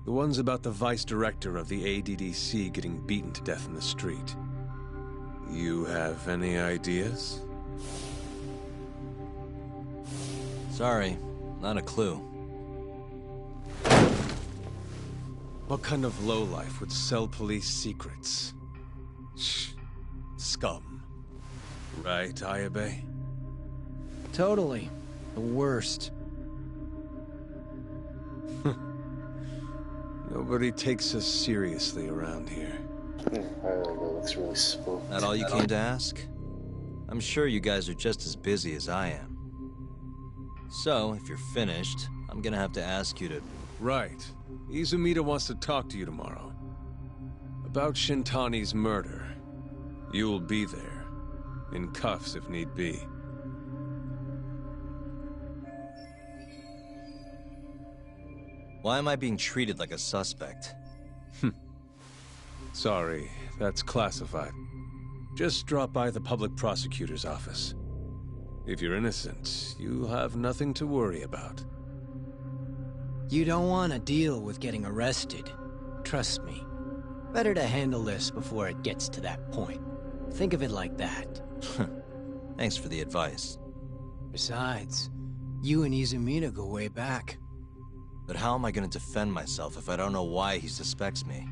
The ones about the vice director of the ADDC getting beaten to death in the street. You have any ideas? Sorry, not a clue. What kind of lowlife would sell police secrets? Shh. Scum. Right, Ayabe? Totally. The worst. Nobody takes us seriously around here. Ayabe looks really spooked. That all you came to ask? I'm sure you guys are just as busy as I am. So, if you're finished, I'm gonna have to ask you to... Right. Izumida wants to talk to you tomorrow. About Shintani's murder. You'll be there. In cuffs if need be. Why am I being treated like a suspect? Sorry, that's classified. Just drop by the public prosecutor's office. If you're innocent, you'll have nothing to worry about. You don't want to deal with getting arrested. Trust me. Better to handle this before it gets to that point. Think of it like that. Thanks for the advice. Besides, you and Izumida go way back. But how am I going to defend myself if I don't know why he suspects me?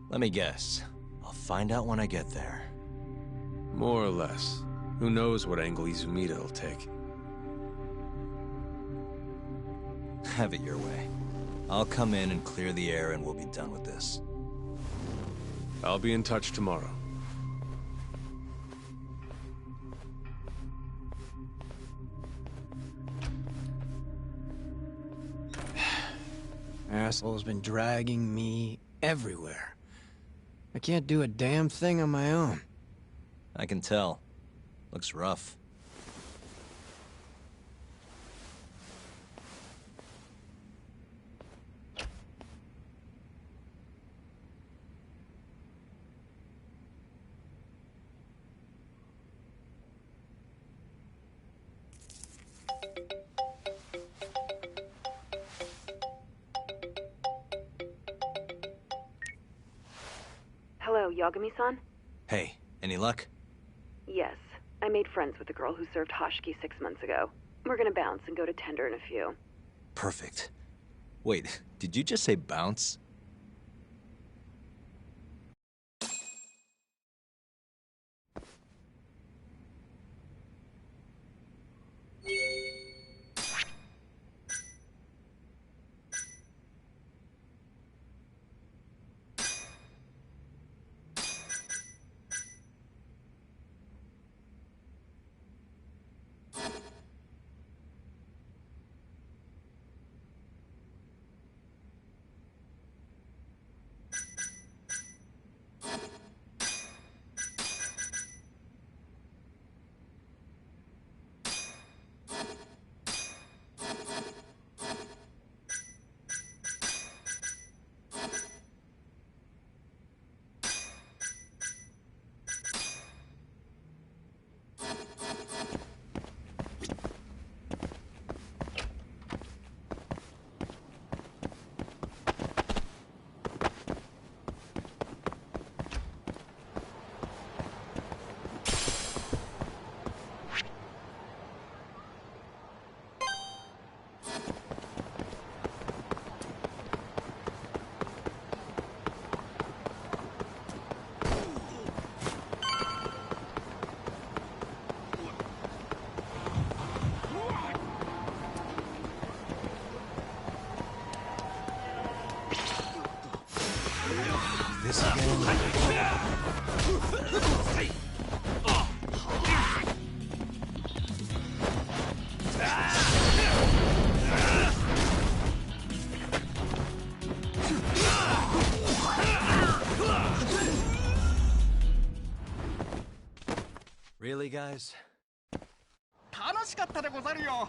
Let me guess. I'll find out when I get there. More or less. Who knows what angle Izumida will take. Have it your way. I'll come in and clear the air and we'll be done with this. I'll be in touch tomorrow. Asshole's been dragging me everywhere. I can't do a damn thing on my own. I can tell. Looks rough. Hello, Yagami-san? Hey, any luck? Yes. I made friends with the girl who served Hashiki 6 months ago. We're gonna bounce and go to tender in a few. Perfect. Wait, did you just say bounce? This again. Really, guys? 楽しかったでござるよ。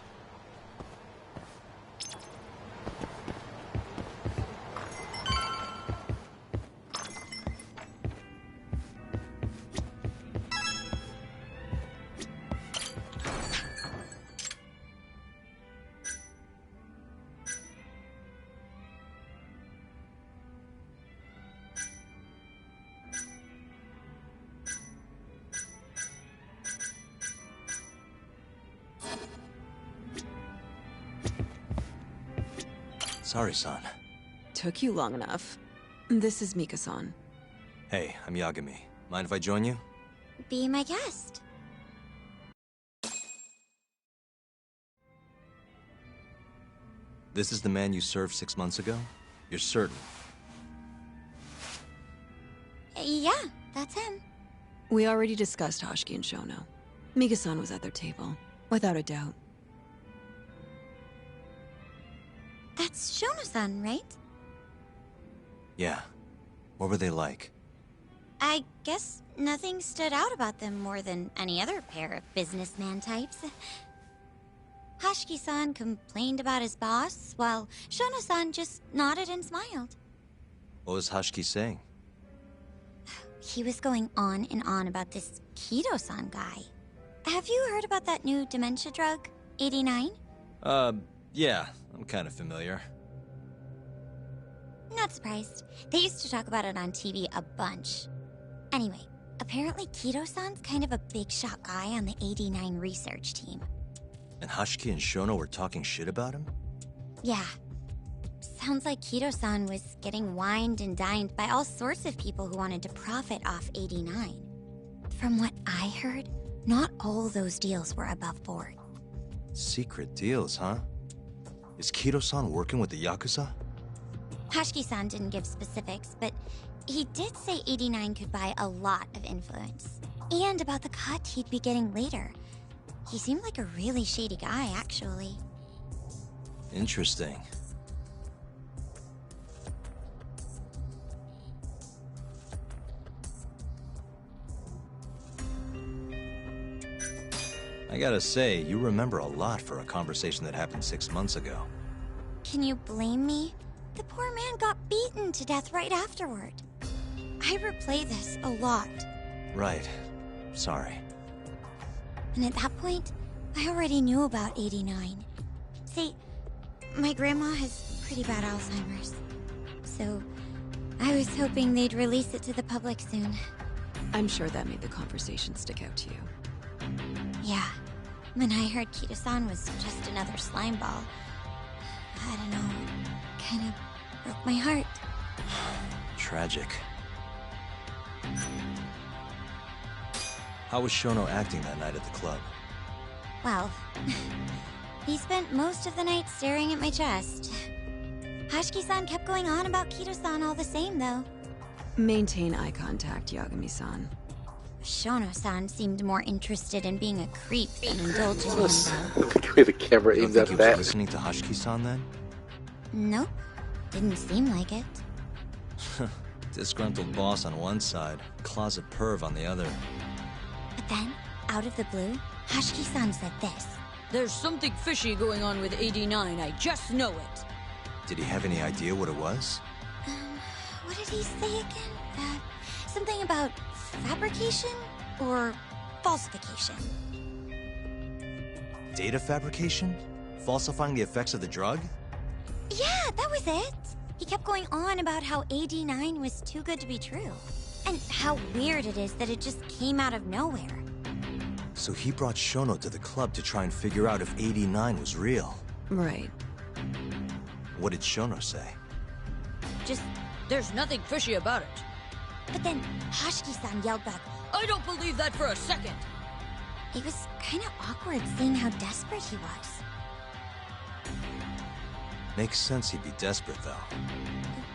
Saori-san. Took you long enough. This is Mika-san. Hey, I'm Yagami. Mind if I join you? Be my guest. This is the man you served 6 months ago? You're certain? Yeah, that's him. We already discussed Hashiki and Shono. Mika-san was at their table, without a doubt. That's Shono-san, right? Yeah. What were they like? I guess nothing stood out about them more than any other pair of businessman types. Hashiki-san complained about his boss, while Shono-san just nodded and smiled. What was Hashiki saying? He was going on and on about this Kido-san guy. Have you heard about that new dementia drug, 89? Yeah, I'm kind of familiar. Not surprised. They used to talk about it on TV a bunch. Anyway, apparently Kido-san's kind of a big shot guy on the 89 research team. And Hashiki and Shono were talking shit about him? Yeah. Sounds like Kido-san was getting wined and dined by all sorts of people who wanted to profit off 89. From what I heard, not all those deals were above board. Secret deals, huh? Is Kido-san working with the Yakuza? Hashiki-san didn't give specifics, but he did say 89 could buy a lot of influence. And about the cut he'd be getting later. He seemed like a really shady guy, actually. Interesting. I gotta say, you remember a lot for a conversation that happened 6 months ago. Can you blame me? The poor man got beaten to death right afterward. I replay this a lot. Right. Sorry. And at that point, I already knew about 89. See, my grandma has pretty bad Alzheimer's. So, I was hoping they'd release it to the public soon. I'm sure that made the conversation stick out to you. Yeah. When I heard Kido-san was just another slime ball, I don't know, kind of broke my heart. Tragic. How was Shono acting that night at the club? Well, he spent most of the night staring at my chest. Hashiki-san kept going on about Kido-san all the same, though. Maintain eye contact, Yagami-san. Shono-san seemed more interested in being a creep than indulging in The way the camera You aimed don't at think he was that. listening to Hashiki-san then? Nope. Didn't seem like it. Disgruntled boss on one side, closet perv on the other. But then, out of the blue, Hashiki-san said this. There's something fishy going on with 89, I just know it. Did he have any idea what it was? What did he say again? Something about fabrication or falsification? Data fabrication? Falsifying the effects of the drug? Yeah, that was it. He kept going on about how 89 was too good to be true. And how weird it is that it just came out of nowhere. So he brought Shono to the club to try and figure out if 89 was real. Right. What did Shono say? Just, there's nothing fishy about it. But then Hashiki-san yelled back, I don't believe that for a second. It was kind of awkward seeing how desperate he was. Makes sense he'd be desperate, though.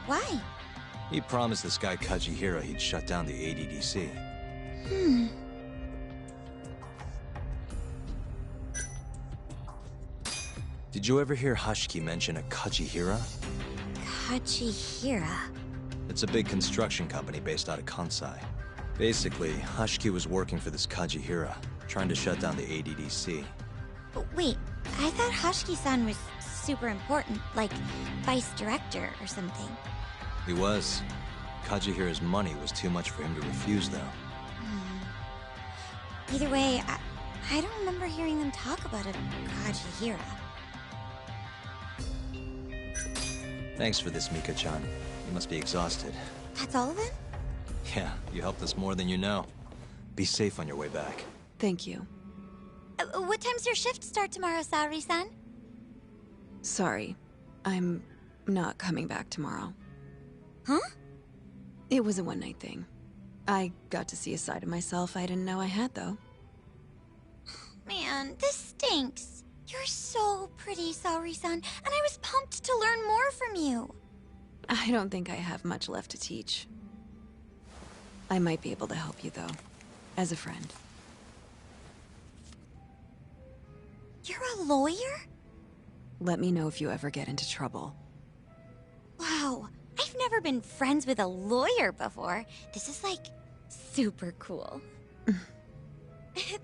Why? He promised this guy Kajihira he'd shut down the ADDC. Did you ever hear Hashiki mention a Kajihira? Kajihira? It's a big construction company based out of Kansai. Basically, Hashiki was working for this Kajihira, trying to shut down the ADDC. Wait, I thought Hashiki-san was super important, like vice director or something. He was. Kajihira's money was too much for him to refuse, though. Either way, I don't remember hearing them talk about a Kajihira. Thanks for this, Mika-chan. You must be exhausted. That's all of it? Yeah, you helped us more than you know. Be safe on your way back. Thank you. What time's your shift start tomorrow, Saori-san? Sorry. I'm not coming back tomorrow. Huh? It was a one-night thing. I got to see a side of myself I didn't know I had, though. Man, this stinks. You're so pretty, Saori-san, and I was pumped to learn more from you. I don't think I have much left to teach. I might be able to help you, though, as a friend. You're a lawyer? Let me know if you ever get into trouble. Wow, I've never been friends with a lawyer before. This is, like, super cool.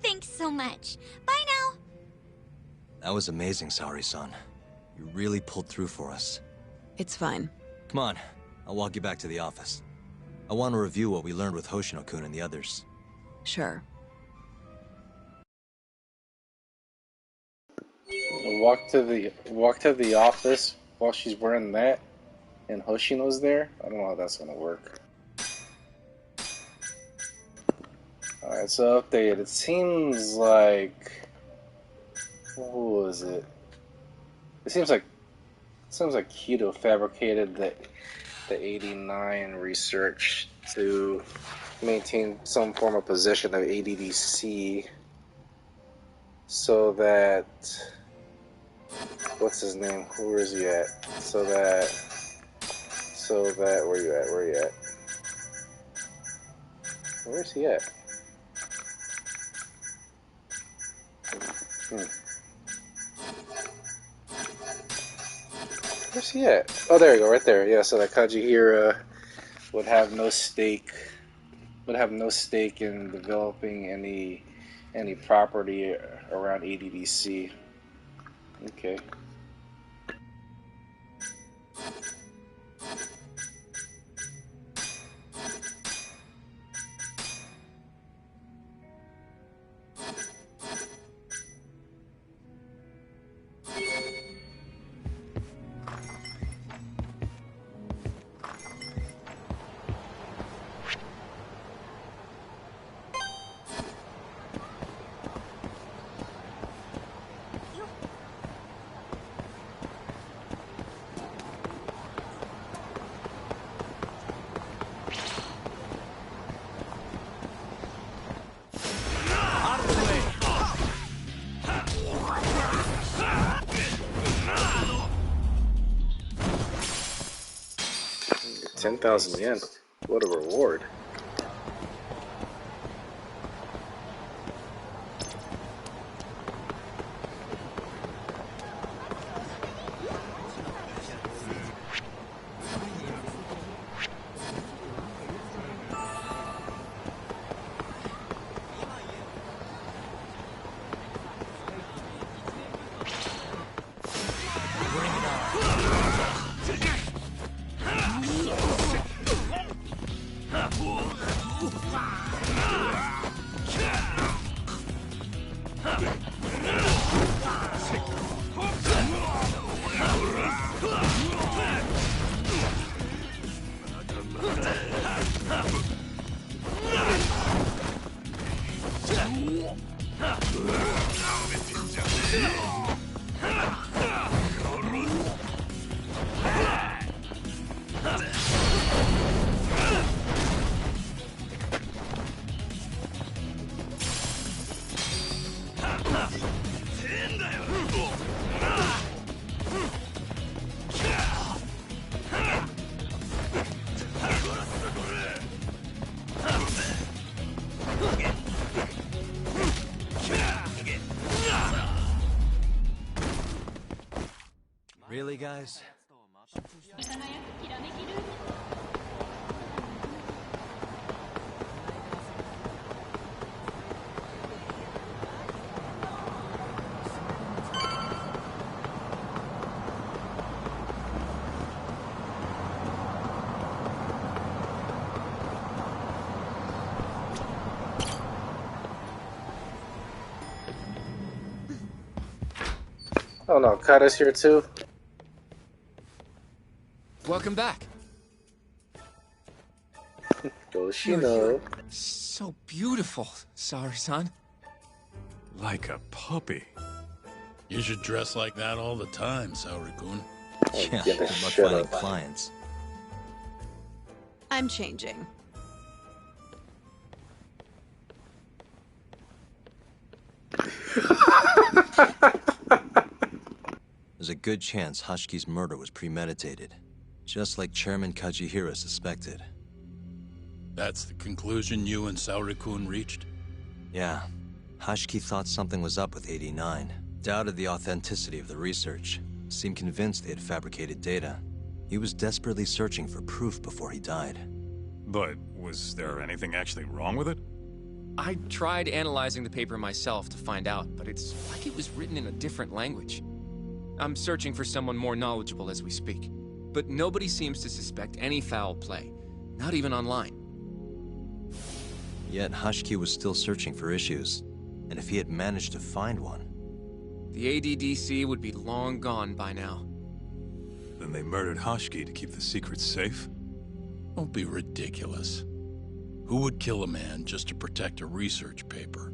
Thanks so much. Bye now. That was amazing, Saori-san. You really pulled through for us. It's fine. Come on, I'll walk you back to the office. I want to review what we learned with Hoshino-kun and the others. Sure. Walk to the office while she's wearing that, and Hoshino's there. I don't know how that's gonna work. All right, so update. It seems like what was it? It seems like Kido fabricated the 89 research to maintain some form of possession of ADDC, so that what's his name? Where is he at? So that where you at? Where you at? Where's he at? Where's he at? Oh, there you go, right there. Yeah, so that Kajihira would have no stake in developing any property around ADDC. Okay. $10,000 yen. What a reward. Really, guys? Oh no, Kata's here too? Welcome back. Yoshino. So beautiful, Saori-san. Like a puppy. You should dress like that all the time, Saori-kun. Yeah, Get the good luck shit finding up. clients. I'm changing. There's a good chance Hashiki's murder was premeditated, just like Chairman Kajihira suspected. That's the conclusion you and Saori-kun reached? Yeah. Hashiki thought something was up with 89, doubted the authenticity of the research, seemed convinced they had fabricated data. He was desperately searching for proof before he died. But was there anything actually wrong with it? I tried analyzing the paper myself to find out, but it's like it was written in a different language. I'm searching for someone more knowledgeable as we speak, but nobody seems to suspect any foul play, not even online. Yet Hashiki was still searching for issues, and if he had managed to find one... The ADDC would be long gone by now. Then they murdered Hashiki to keep the secret safe? Don't be ridiculous. Who would kill a man just to protect a research paper?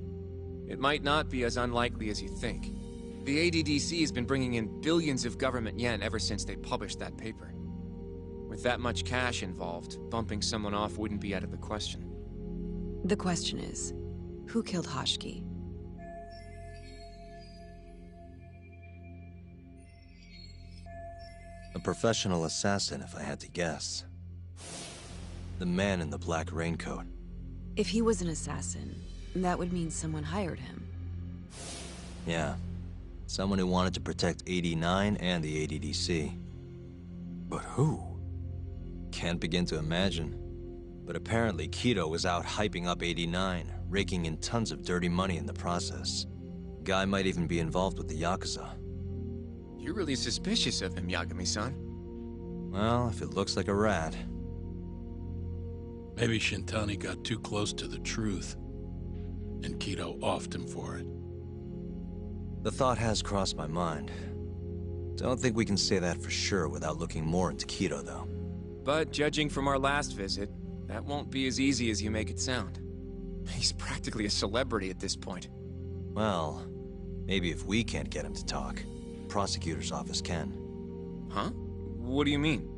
It might not be as unlikely as you think. The ADDC has been bringing in billions of government yen ever since they published that paper. With that much cash involved, bumping someone off wouldn't be out of the question. The question is, who killed Hashiki? A professional assassin, if I had to guess. The man in the black raincoat. If he was an assassin, that would mean someone hired him. Yeah. Someone who wanted to protect 89 and the ADDC. But who? Can't begin to imagine. But apparently Kido was out hyping up 89, raking in tons of dirty money in the process. Guy might even be involved with the Yakuza. You're really suspicious of him, Yagami-san. Well, if it looks like a rat. Maybe Shintani got too close to the truth, and Kido offed him for it. The thought has crossed my mind. Don't think we can say that for sure without looking more into Kido, though. But judging from our last visit, that won't be as easy as you make it sound. He's practically a celebrity at this point. Well, maybe if we can't get him to talk, the prosecutor's office can. Huh? What do you mean?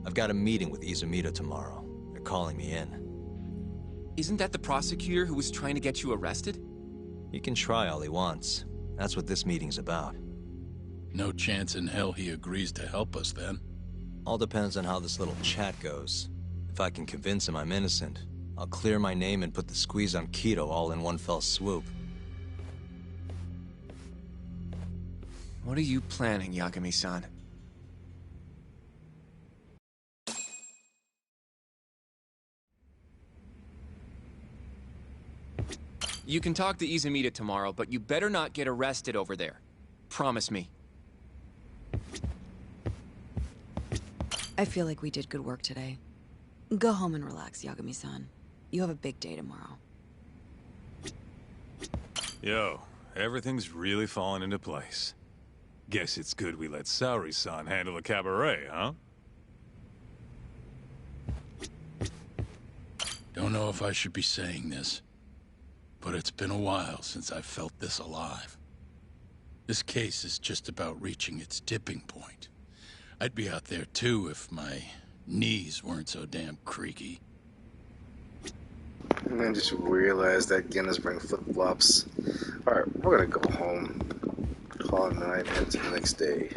I've got a meeting with Izumito tomorrow. They're calling me in. Isn't that the prosecutor who was trying to get you arrested? He can try all he wants. That's what this meeting's about. No chance in hell he agrees to help us, then. All depends on how this little chat goes. If I can convince him I'm innocent, I'll clear my name and put the squeeze on Kido all in one fell swoop. What are you planning, Yagami-san? You can talk to Izumita tomorrow, but you better not get arrested over there. Promise me. I feel like we did good work today. Go home and relax, Yagami-san. You have a big day tomorrow. Yo, everything's really falling into place. Guess it's good we let Saori-san handle the cabaret, huh? Don't know if I should be saying this, but it's been a while since I've felt this alive. This case is just about reaching its tipping point. I'd be out there too if my knees weren't so damn creaky. And then just realized that Genda's wearing flip-flops. Alright, we're gonna go home. Call it night into the next day.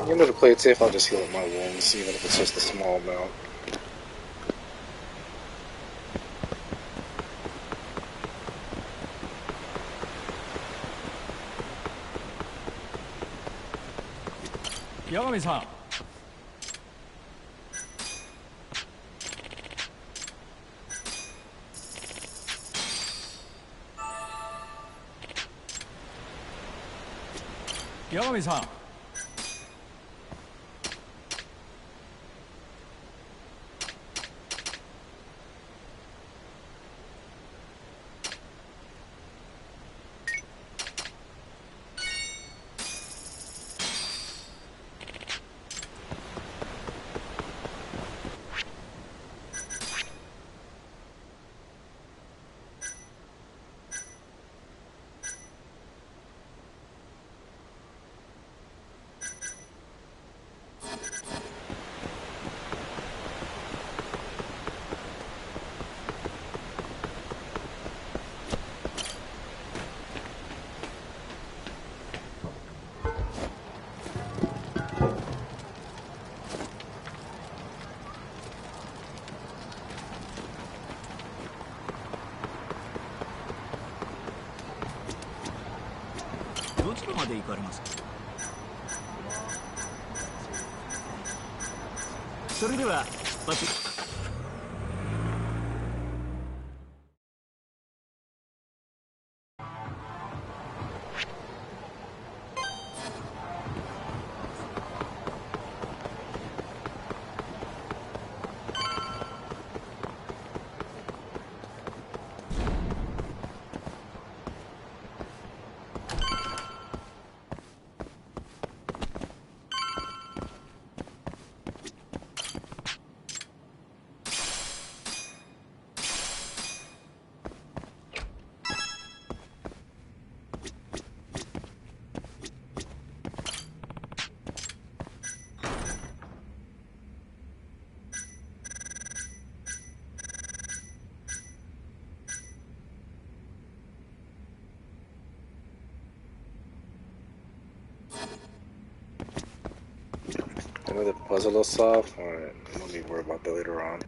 You know, to play it safe, I'll just heal up my wounds, even if it's just a small amount. Yagami-san. Yagami-san. で行かれますか？それでは出発。Another puzzle to solve? Alright, I'll be worried about that later on.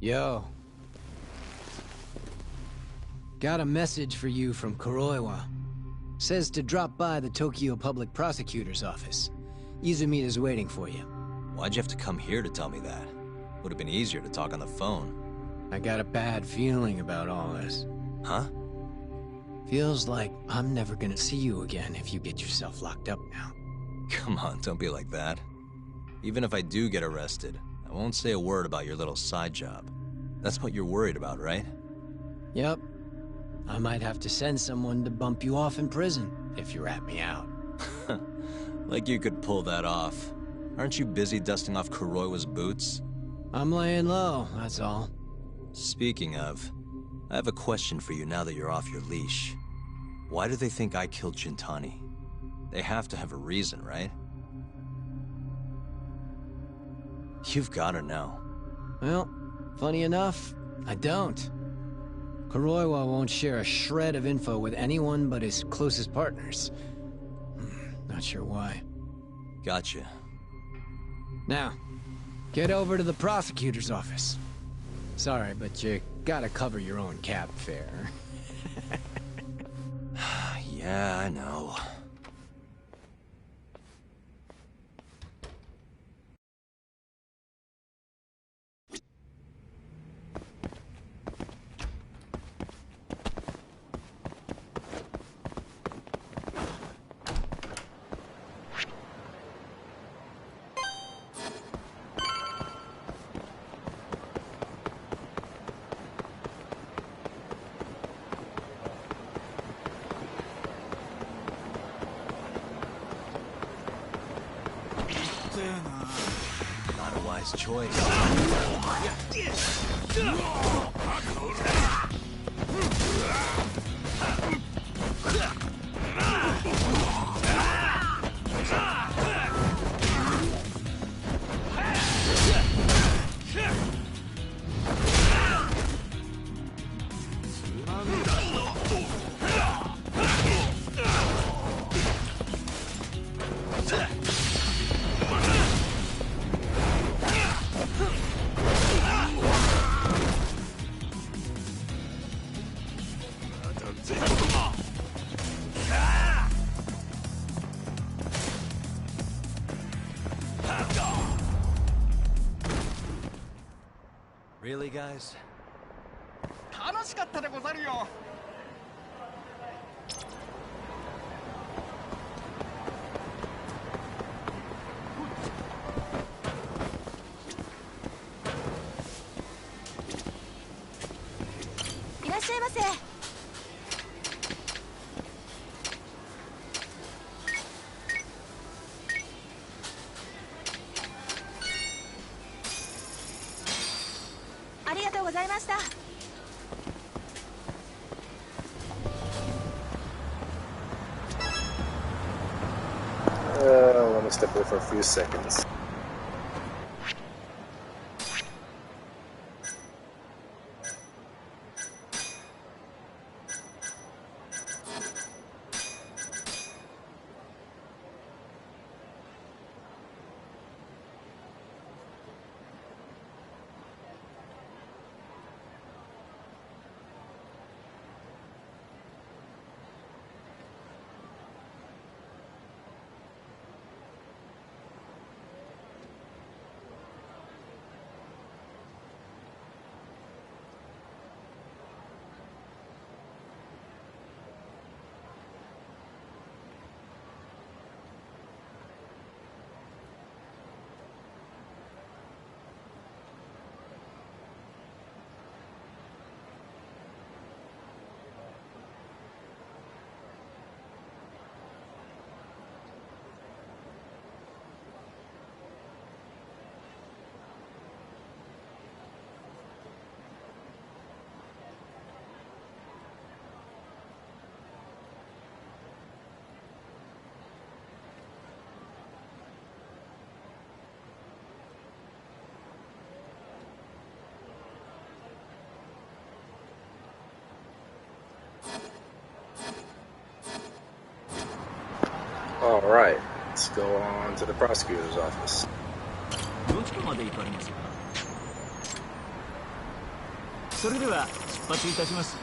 Yo. Got a message for you from Kuroiwa. Says to drop by the Tokyo Public Prosecutor's office. Izumida's waiting for you. Why'd you have to come here to tell me that? Would have been easier to talk on the phone. I got a bad feeling about all this. Huh? Feels like I'm never gonna see you again if you get yourself locked up now. Come on, don't be like that. Even if I do get arrested, I won't say a word about your little side job. That's what you're worried about, right? Yep. I might have to send someone to bump you off in prison if you rat me out. Like you could pull that off. Aren't you busy dusting off Kuroiwa's boots? I'm laying low, that's all. Speaking of, I have a question for you now that you're off your leash. Why do they think I killed Shintani? They have to have a reason, right? You've gotta know. Well, funny enough, I don't. Kuroiwa won't share a shred of info with anyone but his closest partners. Not sure why. Gotcha. Now, get over to the prosecutor's office. Sorry, but you gotta cover your own cab fare. Yeah, I know. Not a wise choice. Really, guys? 楽しかったでござるよ。いらっしゃいませ。ありがとうございました。Let me step away for a few seconds. Alright, let's go on to the prosecutor's office. どちらまで行かれますか。それでは出発いたします。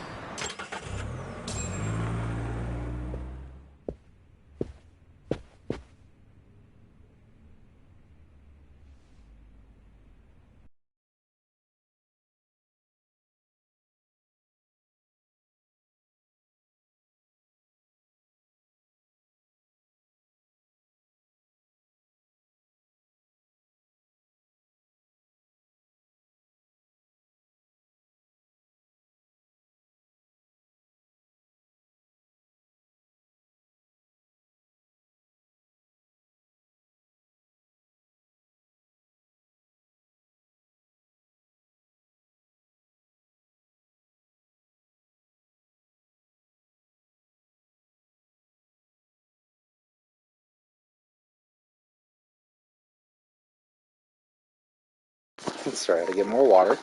Let's try to get more water.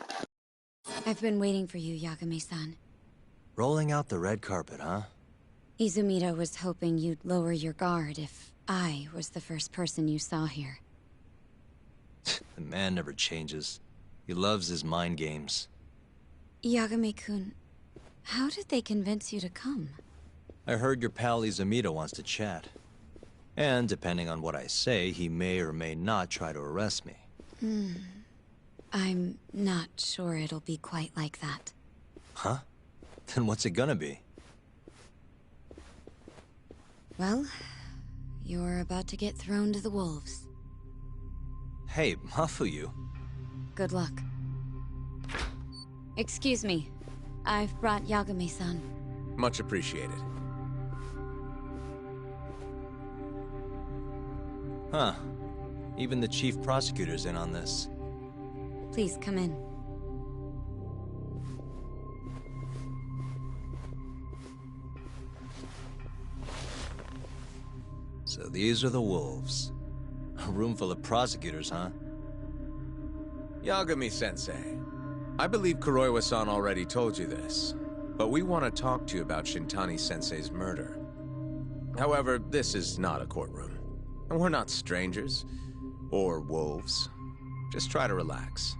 I've been waiting for you, Yagami-san. Rolling out the red carpet, huh? Izumida was hoping you'd lower your guard if I was the first person you saw here. The man never changes. He loves his mind games. Yagami-kun, how did they convince you to come? I heard your pal Izumida wants to chat. And depending on what I say, he may or may not try to arrest me. I'm not sure it'll be quite like that. Huh? Then what's it gonna be? Well, you're about to get thrown to the wolves. Hey, Mafuyu. Good luck. Excuse me. I've brought Yagami-san. Much appreciated. Huh. Even the chief prosecutor's in on this. Please come in. So these are the wolves. A room full of prosecutors, huh? Yagami-sensei, I believe Kuroiwa-san already told you this, but we want to talk to you about Shintani-sensei's murder. However, this is not a courtroom, and we're not strangers, or wolves. Just try to relax.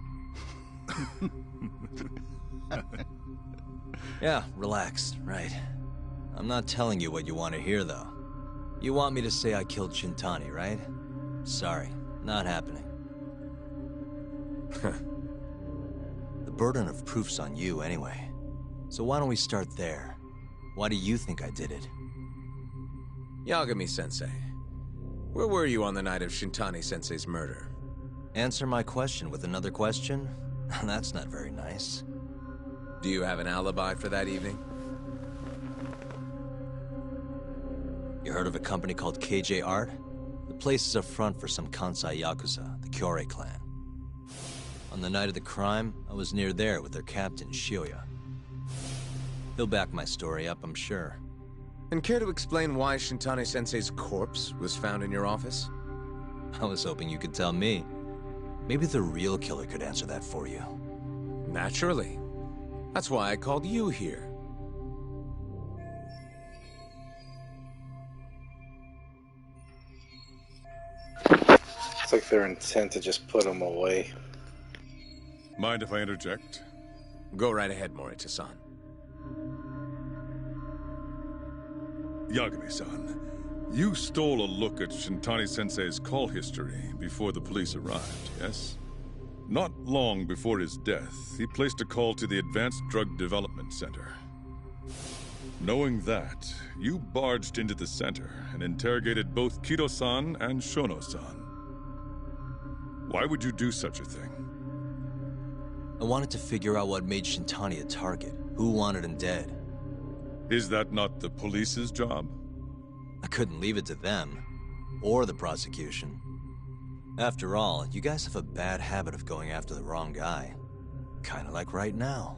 Yeah, relax, right. I'm not telling you what you want to hear, though. You want me to say I killed Shintani, right? Sorry, not happening. The burden of proof's on you anyway. So why don't we start there? Why do you think I did it? Yagami-sensei, where were you on the night of Shintani-sensei's murder? Answer my question with another question? That's not very nice. Do you have an alibi for that evening? You heard of a company called KJ Art? The place is a front for some Kansai Yakuza, the Kyorei clan. On the night of the crime, I was near there with their captain, Shioya. He'll back my story up, I'm sure. And care to explain why Shintani-sensei's corpse was found in your office? I was hoping you could tell me. Maybe the real killer could answer that for you. Naturally. That's why I called you here. It's like their intent to just put him away. Mind if I interject? Go right ahead, Morita-san. Yagami-san, you stole a look at Shintani-sensei's call history before the police arrived, yes? Not long before his death, he placed a call to the Advanced Drug Development Center. Knowing that, you barged into the center and interrogated both Kido-san and Shono-san. Why would you do such a thing? I wanted to figure out what made Shintani a target. Who wanted him dead? Is that not the police's job? I couldn't leave it to them. Or the prosecution. After all, you guys have a bad habit of going after the wrong guy. Kinda like right now.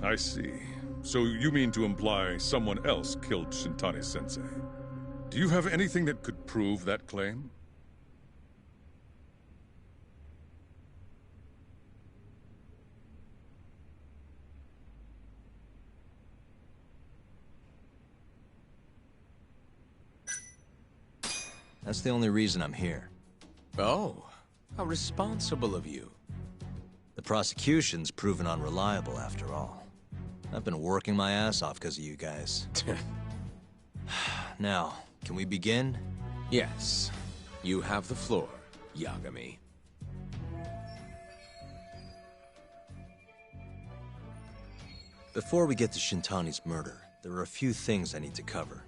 I see. So you mean to imply someone else killed Shintani-sensei? Do you have anything that could prove that claim? That's the only reason I'm here. Oh, how responsible of you. The prosecution's proven unreliable, after all. I've been working my ass off because of you guys. Now, can we begin? Yes. You have the floor, Yagami. Before we get to Shintani's murder, there are a few things I need to cover.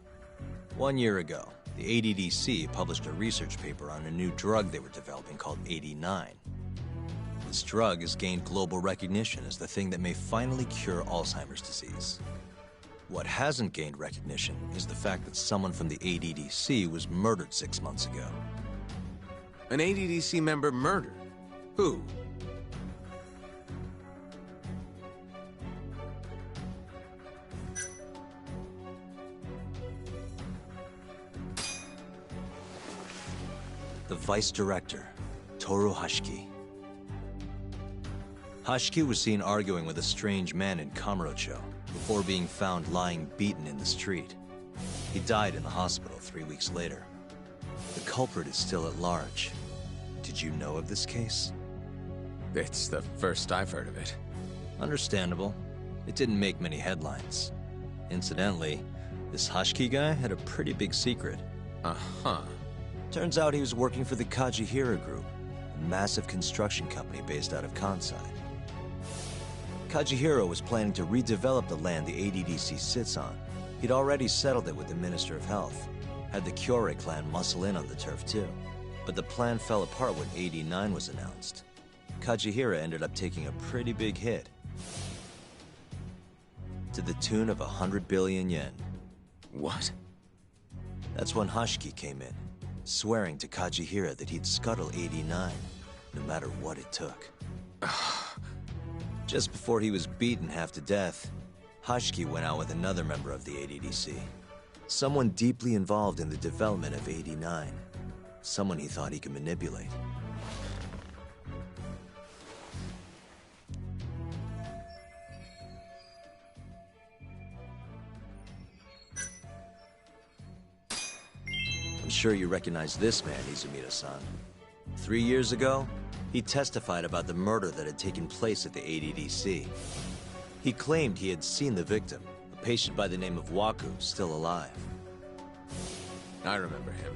1 year ago, the ADDC published a research paper on a new drug they were developing called 89. This drug has gained global recognition as the thing that may finally cure Alzheimer's disease. What hasn't gained recognition is the fact that someone from the ADDC was murdered 6 months ago. An ADDC member murdered? Who? The Vice Director, Toru Hashiki. Hashiki was seen arguing with a strange man in Kamurocho before being found lying beaten in the street. He died in the hospital 3 weeks later. The culprit is still at large. Did you know of this case? It's the first I've heard of it. Understandable. It didn't make many headlines. Incidentally, this Hashiki guy had a pretty big secret. Uh-huh. Turns out he was working for the Kajihira Group, a massive construction company based out of Kansai. Kajihira was planning to redevelop the land the ADDC sits on. He'd already settled it with the Minister of Health, had the Kyorei clan muscle in on the turf too. But the plan fell apart when 89 was announced. Kajihira ended up taking a pretty big hit, to the tune of 100 billion yen. What? That's when Hashiki came in, swearing to Kajihira that he'd scuttle 89, no matter what it took. Just before he was beaten half to death, Hashiki went out with another member of the ADDC. Someone deeply involved in the development of 89. Someone he thought he could manipulate. I'm sure you recognize this man, Izumida-san. 3 years ago, he testified about the murder that had taken place at the ADDC. He claimed he had seen the victim, a patient by the name of Waku, still alive. I remember him.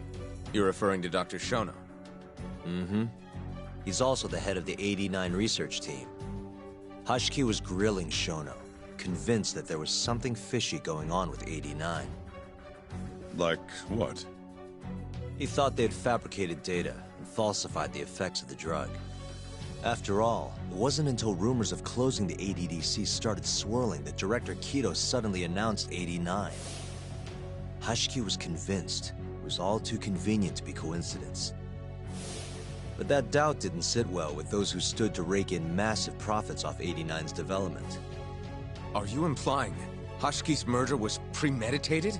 You're referring to Dr. Shono? Mm-hmm. He's also the head of the 89 research team. Hashiki was grilling Shono, convinced that there was something fishy going on with 89. Like what? He thought they'd fabricated data and falsified the effects of the drug. After all, it wasn't until rumors of closing the ADDC started swirling that Director Kido suddenly announced 89. Hashiki was convinced it was all too convenient to be coincidence. But that doubt didn't sit well with those who stood to rake in massive profits off 89's development. Are you implying Hashiki's murder was premeditated?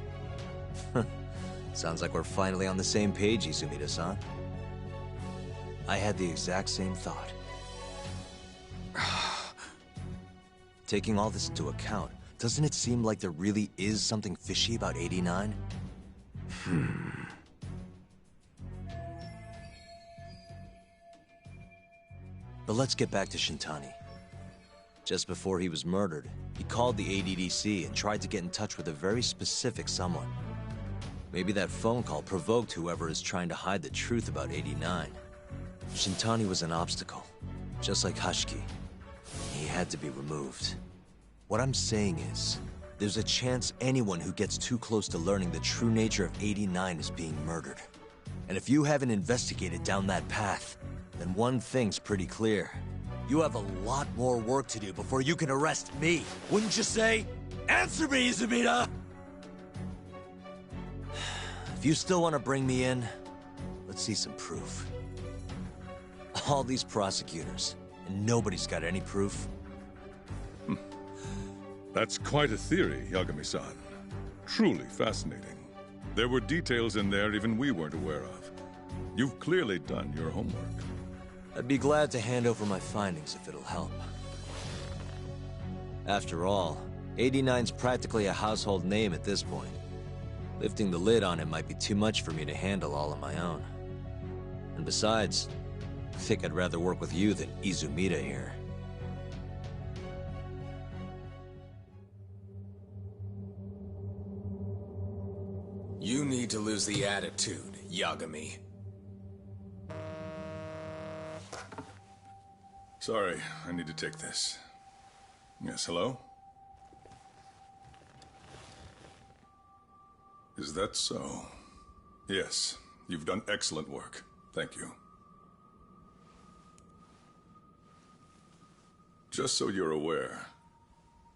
Sounds like we're finally on the same page, Izumida-san. I had the exact same thought. Taking all this into account, doesn't it seem like there really is something fishy about 89? But let's get back to Shintani. Just before he was murdered, he called the ADDC and tried to get in touch with a very specific someone. Maybe that phone call provoked whoever is trying to hide the truth about 89. Shintani was an obstacle, just like Hashiki. He had to be removed. What I'm saying is, there's a chance anyone who gets too close to learning the true nature of 89 is being murdered. And if you haven't investigated down that path, then one thing's pretty clear. You have a lot more work to do before you can arrest me. Wouldn't you say? Answer me, Izumida! If you still want to bring me in, let's see some proof. All these prosecutors, and nobody's got any proof. That's quite a theory, Yagami-san. Truly fascinating. There were details in there even we weren't aware of. You've clearly done your homework. I'd be glad to hand over my findings if it'll help. After all, 89's practically a household name at this point. Lifting the lid on it might be too much for me to handle all on my own. And besides, I think I'd rather work with you than Izumida here. You need to lose the attitude, Yagami. Sorry, I need to take this. Yes, hello? Is that so? Yes, you've done excellent work. Thank you. Just so you're aware,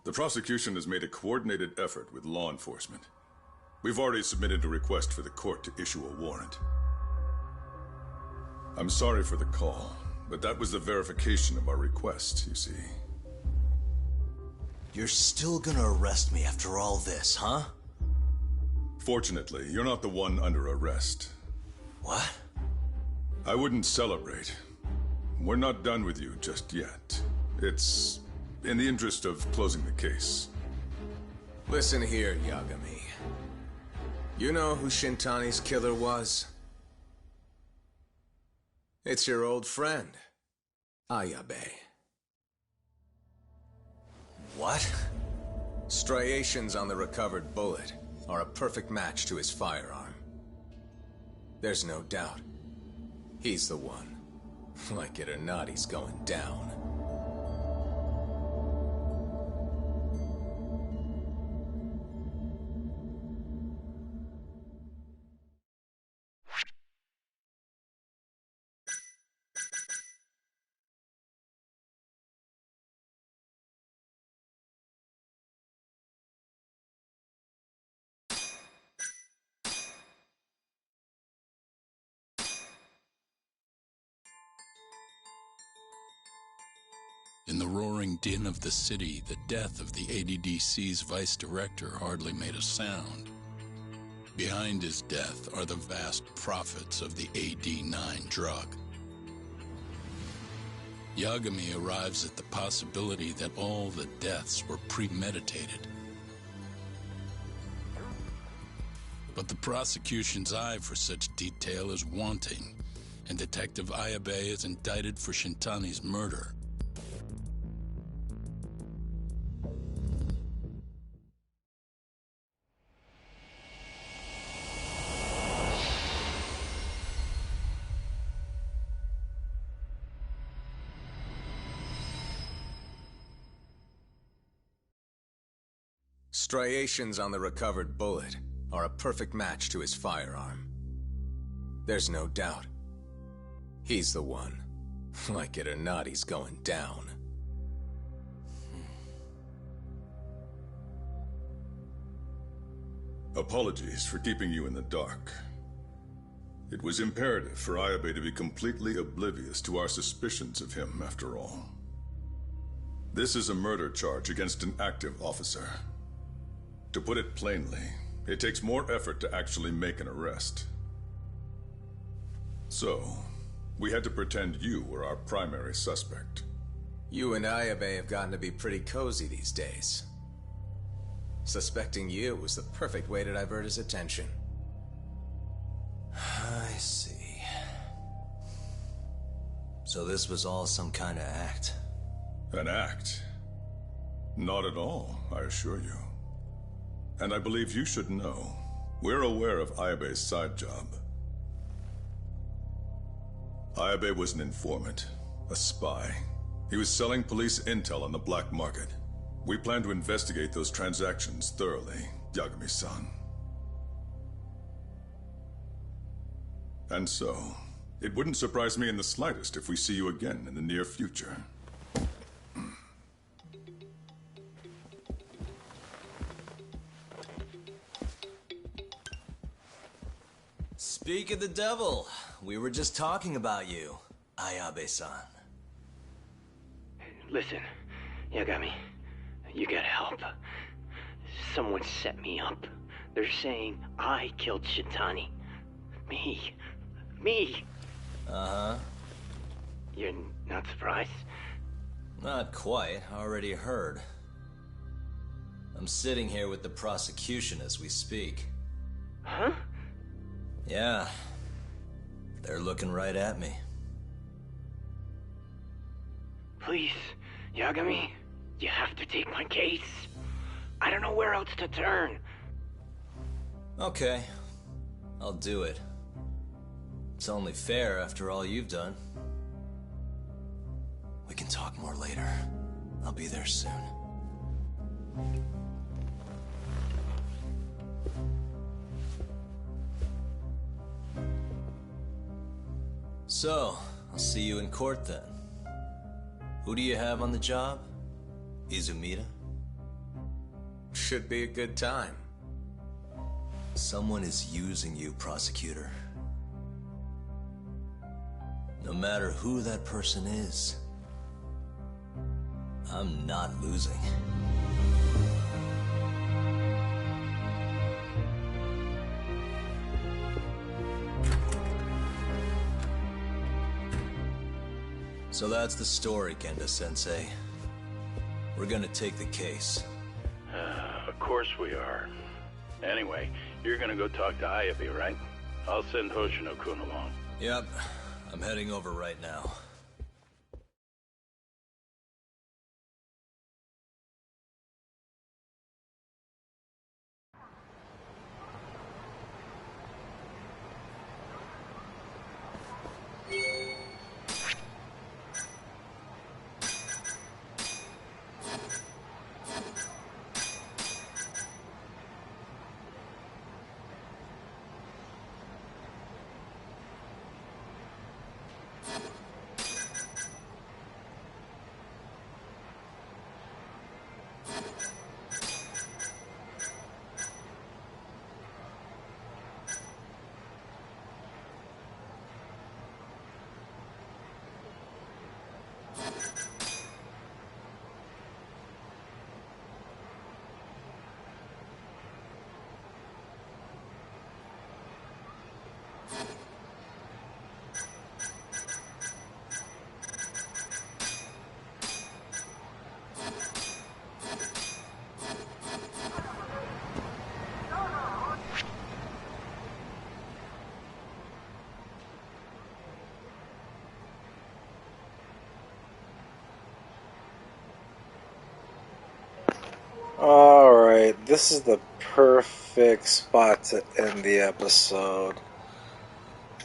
the prosecution has made a coordinated effort with law enforcement. We've already submitted a request for the court to issue a warrant. I'm sorry for the call, but that was the verification of our request, you see. You're still gonna arrest me after all this, huh? Fortunately, you're not the one under arrest. What? I wouldn't celebrate. We're not done with you just yet. It's in the interest of closing the case. Listen here, Yagami. You know who Shintani's killer was? It's your old friend, Ayabe. What? Striations on the recovered bullet are a perfect match to his firearm. There's no doubt. He's the one. Like it or not, he's going down. In the roaring din of the city, the death of the ADDC's vice director hardly made a sound. Behind his death are the vast profits of the AD9 drug. Yagami arrives at the possibility that all the deaths were premeditated. But the prosecution's eye for such detail is wanting, and Detective Ayabe is indicted for Shintani's murder. Striations on the recovered bullet are a perfect match to his firearm. There's no doubt. He's the one. Like it or not, he's going down. Apologies for keeping you in the dark. It was imperative for Ayabe to be completely oblivious to our suspicions of him, after all. This is a murder charge against an active officer. To put it plainly, it takes more effort to actually make an arrest. So, we had to pretend you were our primary suspect. You and Ayabe have gotten to be pretty cozy these days. Suspecting you was the perfect way to divert his attention. I see. So this was all some kind of act? An act? Not at all, I assure you. And I believe you should know, we're aware of Ayabe's side job. Ayabe was an informant, a spy. He was selling police intel on the black market. We plan to investigate those transactions thoroughly, Yagami-san. And so, it wouldn't surprise me in the slightest if we see you again in the near future. Speak of the devil, we were just talking about you, Ayabe-san. Listen, Yagami, you gotta help. Someone set me up. They're saying I killed Shintani. Me. Uh-huh. You're not surprised? Not quite, already heard. I'm sitting here with the prosecution as we speak. Huh? Yeah. They're looking right at me. Please, Yagami, you have to take my case. I don't know where else to turn. Okay. I'll do it. It's only fair after all you've done. We can talk more later. I'll be there soon. So, I'll see you in court then. Who do you have on the job? Izumida? Should be a good time. Someone is using you, prosecutor. No matter who that person is, I'm not losing. So that's the story, Genda-sensei. We're gonna take the case. Of course we are. Anyway, you're gonna go talk to Ayabe, right? I'll send Hoshino-kun along. Yep, I'm heading over right now. Alright, this is the perfect spot to end the episode.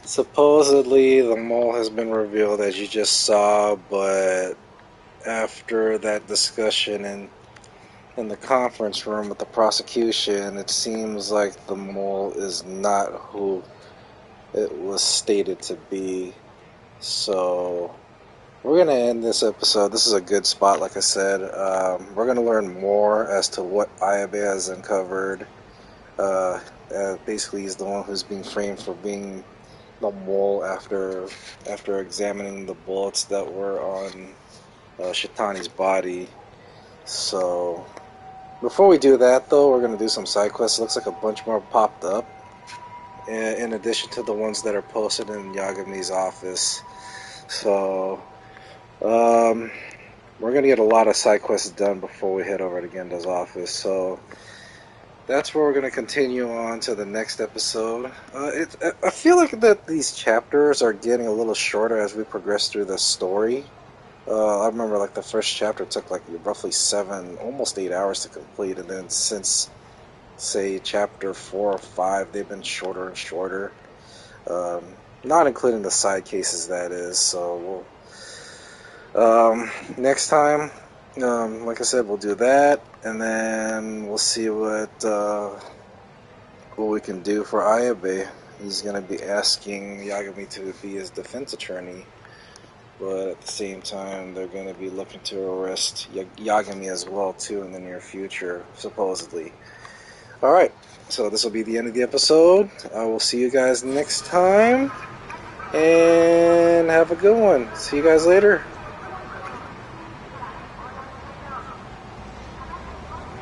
Supposedly, the mole has been revealed, as you just saw, but after that discussion in the conference room with the prosecution, it seems like the mole is not who it was stated to be. So we're going to end this episode. This is a good spot, like I said. We're going to learn more as to what Ayabe has uncovered. Basically, he's the one who's being framed for being the mole after examining the bullets that were on Shitani's body. So, before we do that, though, we're going to do some side quests. It looks like a bunch more popped up, in addition to the ones that are posted in Yagami's office. So, we're going to get a lot of side quests done before we head over to Genda's office. So, that's where we're going to continue on to the next episode. I feel like that these chapters are getting a little shorter as we progress through the story. I remember like the first chapter took like roughly 7, almost 8 hours to complete, and then since, say, chapter 4 or 5, they've been shorter and shorter. Not including the side cases, that is. So we'll, next time, like I said, we'll do that, and then we'll see what we can do for Ayabe. He's going to be asking Yagami to be his defense attorney, but at the same time, they're going to be looking to arrest Yagami as well, too, in the near future, supposedly. Alright, so this will be the end of the episode. I will see you guys next time, and have a good one. See you guys later.